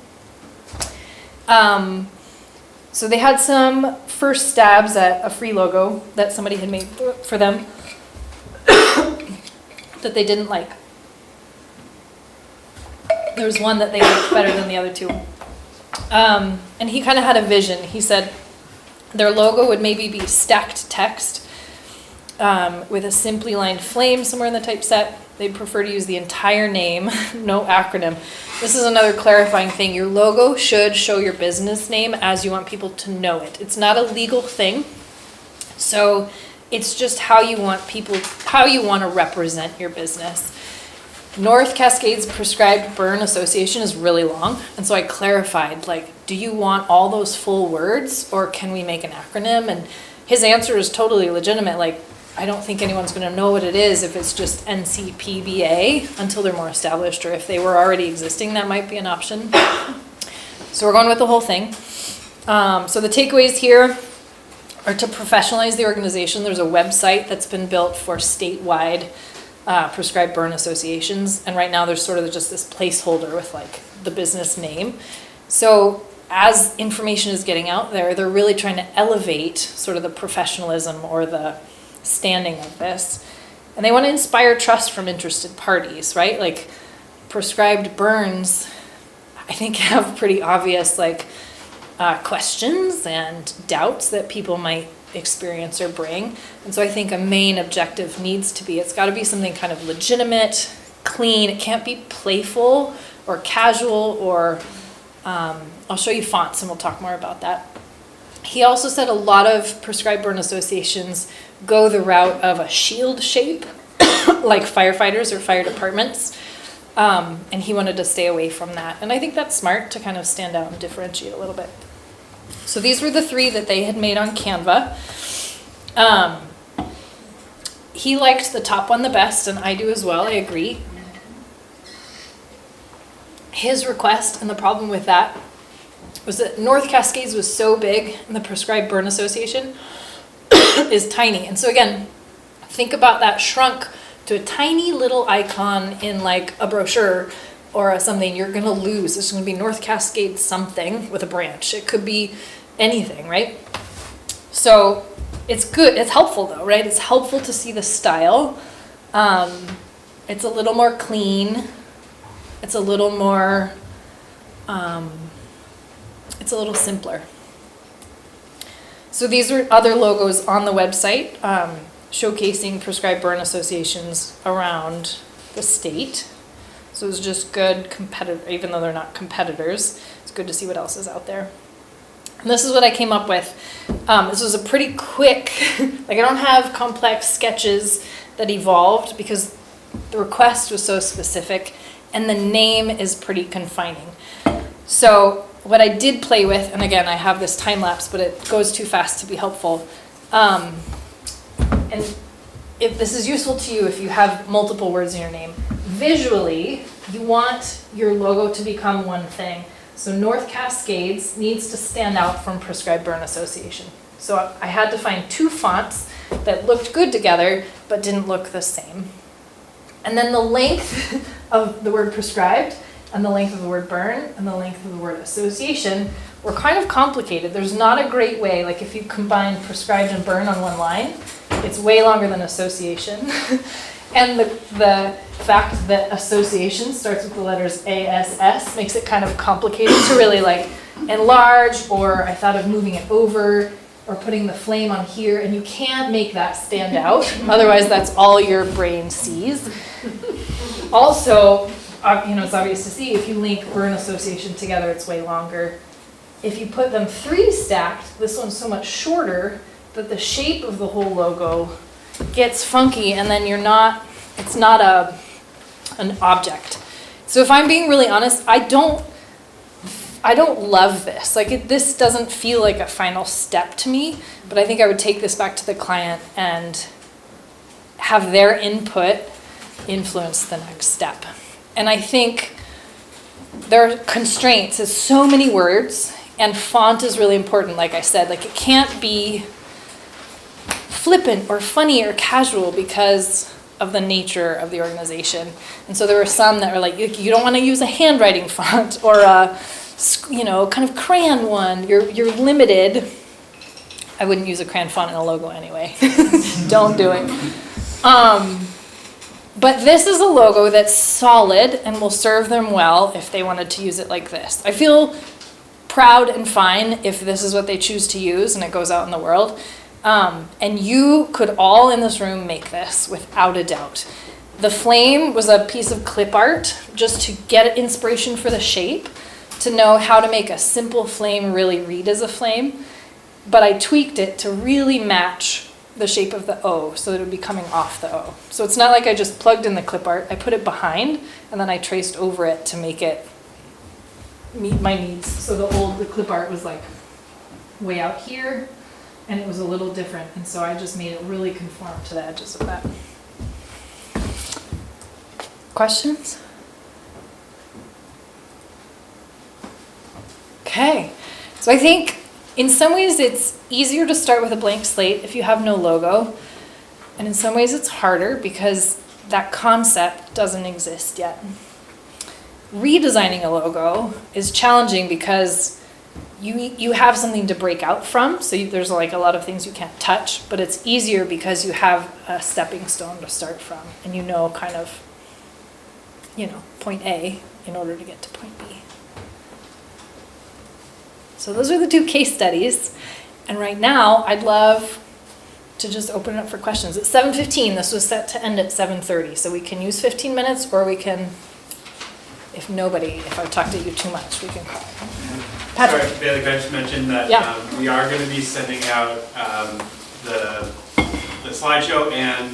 So they had some first stabs at a free logo that somebody had made for them that they didn't like. There was one that they liked better than the other two. And he kind of had a vision. He said their logo would maybe be stacked text with a simply lined flame somewhere in the typeset. They'd prefer to use the entire name, no acronym. This is another clarifying thing. Your logo should show your business name as you want people to know it. It's not a legal thing. So it's just how you want to represent your business. North Cascades Prescribed Burn Association is really long. And so I clarified, like, do you want all those full words or can we make an acronym? And his answer is totally legitimate. Like, I don't think anyone's going to know what it is if it's just NCPBA until they're more established, or if they were already existing, that might be an option. So we're going with the whole thing. So the takeaways here are to professionalize the organization. There's a website that's been built for statewide prescribed burn associations, and right now there's sort of just this placeholder with like the business name. So as information is getting out there, they're really trying to elevate sort of the professionalism or the standing of this, and they want to inspire trust from interested parties, right? Like prescribed burns, I think, have pretty obvious like questions and doubts that people might experience or bring. And so I think a main objective needs to be, it's got to be something kind of legitimate, clean. It can't be playful or casual, or I'll show you fonts and we'll talk more about that. He also said a lot of prescribed burn associations go the route of a shield shape, like firefighters or fire departments. And he wanted to stay away from that. And I think that's smart to kind of stand out and differentiate a little bit. So these were the 3 that they had made on Canva. He liked the top one the best, and I do as well, I agree. His request, and the problem with that, was that North Cascades was so big, and the Prescribed Burn Association is tiny. And so again, think about that shrunk to a tiny little icon in like a brochure or something. You're gonna lose. It's gonna be North Cascades something with a branch. It could be anything, right? So it's good, it's helpful though, right? It's helpful to see the style. It's a little more clean. It's a little more, it's a little simpler. So these are other logos on the website, showcasing prescribed burn associations around the state. So it's just good competitor, even though they're not competitors, it's good to see what else is out there. And this is what I came up with. This was a pretty quick, like I don't have complex sketches that evolved because the request was so specific and the name is pretty confining. So what I did play with, and again, I have this time lapse, but it goes too fast to be helpful. And if this is useful to you, if you have multiple words in your name, visually, you want your logo to become one thing. So North Cascades needs to stand out from Prescribed Burn Association. So I had to find 2 fonts that looked good together, but didn't look the same. And then the length of the word prescribed, and the length of the word burn, and the length of the word association were kind of complicated. There's not a great way, like if you combine prescribed and burn on one line, it's way longer than association. And the fact that association starts with the letters ASS makes it kind of complicated to really like enlarge, or I thought of moving it over or putting the flame on here, and you can't make that stand out. Otherwise, that's all your brain sees. Also, it's obvious to see if you link burn association together, it's way longer. If you put them 3 stacked, this one's so much shorter that the shape of the whole logo gets funky, and then it's not an object. So if I'm being really honest, I don't love this. Like this doesn't feel like a final step to me, but I think I would take this back to the client and have their input influence the next step. And I think there are constraints. It's so many words, and font is really important. Like I said, like it can't be flippant or funny or casual, because of the nature of the organization. And so there were some that were like, you don't want to use a handwriting font or a, kind of crayon one. You're limited. I wouldn't use a crayon font in a logo anyway. Don't do it. But this is a logo that's solid and will serve them well if they wanted to use it like this. I feel proud and fine if this is what they choose to use and it goes out in the world. And you could all in this room make this without a doubt. The flame was a piece of clip art just to get inspiration for the shape, to know how to make a simple flame really read as a flame. But I tweaked it to really match the shape of the O so that it would be coming off the O. So it's not like I just plugged in the clip art. I put it behind and then I traced over it to make it meet my needs. So the clip art was like way out here and it was a little different. And so I just made it really conform to the edges of that. Questions? Okay, so I think in some ways it's easier to start with a blank slate if you have no logo. And in some ways it's harder because that concept doesn't exist yet. Redesigning a logo is challenging because you have something to break out from. So there's like a lot of things you can't touch, but it's easier because you have a stepping stone to start from and you know kind of, point A in order to get to point B. So those are the two case studies. And right now, I'd love to just open it up for questions. It's 7:15. This was set to end at 7:30. So we can use 15 minutes or we can, if I've talked to you too much, we can call it. Patrick. Sorry, Baylie, can I just mention that we are going to be sending out the slideshow and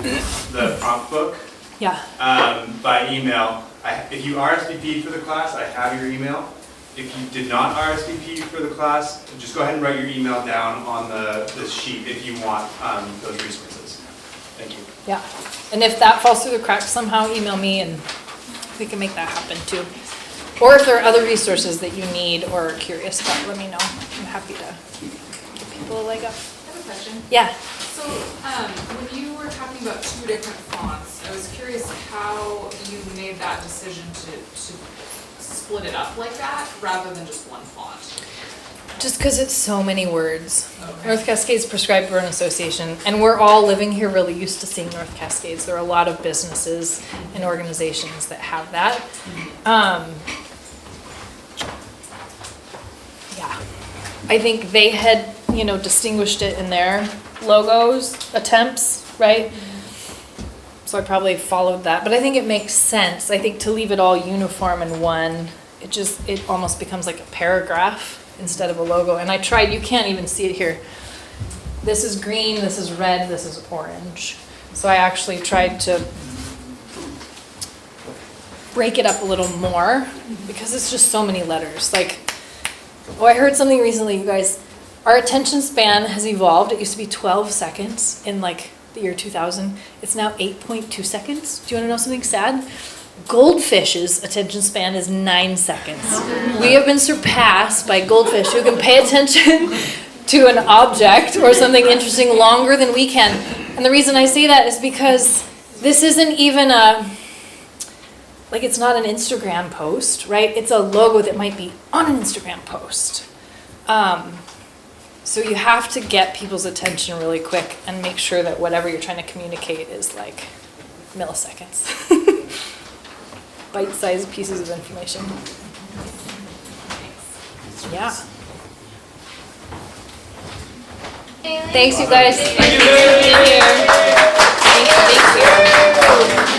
the prompt book by email. If you RSVP'd for the class, I have your email. If you did not RSVP for the class, just go ahead and write your email down on this sheet if you want those resources. Thank you. Yeah, and if that falls through the cracks, somehow email me and we can make that happen too. Or if there are other resources that you need or are curious about, let me know. I'm happy to give people a leg up. I have a question. Yeah. So when you were talking about 2 different fonts, I was curious how you made that decision to split it up like that rather than just one font. Just because it's so many words. Okay. North Cascades Prescribed Burn Association, and we're all living here really used to seeing North Cascades. There are a lot of businesses and organizations that have that. I think they had, distinguished it in their logos, attempts, right? So I probably followed that, but I think it makes sense. I think to leave it all uniform in one, it almost becomes like a paragraph instead of a logo. And I tried, you can't even see it here. This is green, this is red, this is orange. So I actually tried to break it up a little more because it's just so many letters. I heard something recently, you guys. Our attention span has evolved. It used to be 12 seconds in the year 2000. It's now 8.2 seconds. Do you want to know something sad? Goldfish's attention span is 9 seconds. We have been surpassed by goldfish who can pay attention to an object or something interesting longer than we can. And the reason I say that is because this isn't even it's not an Instagram post, right? It's a logo that might be on an Instagram post. So you have to get people's attention really quick and make sure that whatever you're trying to communicate is milliseconds. Bite-sized pieces of information. Yeah. Thanks, you guys. Thank you for being here. Thank you.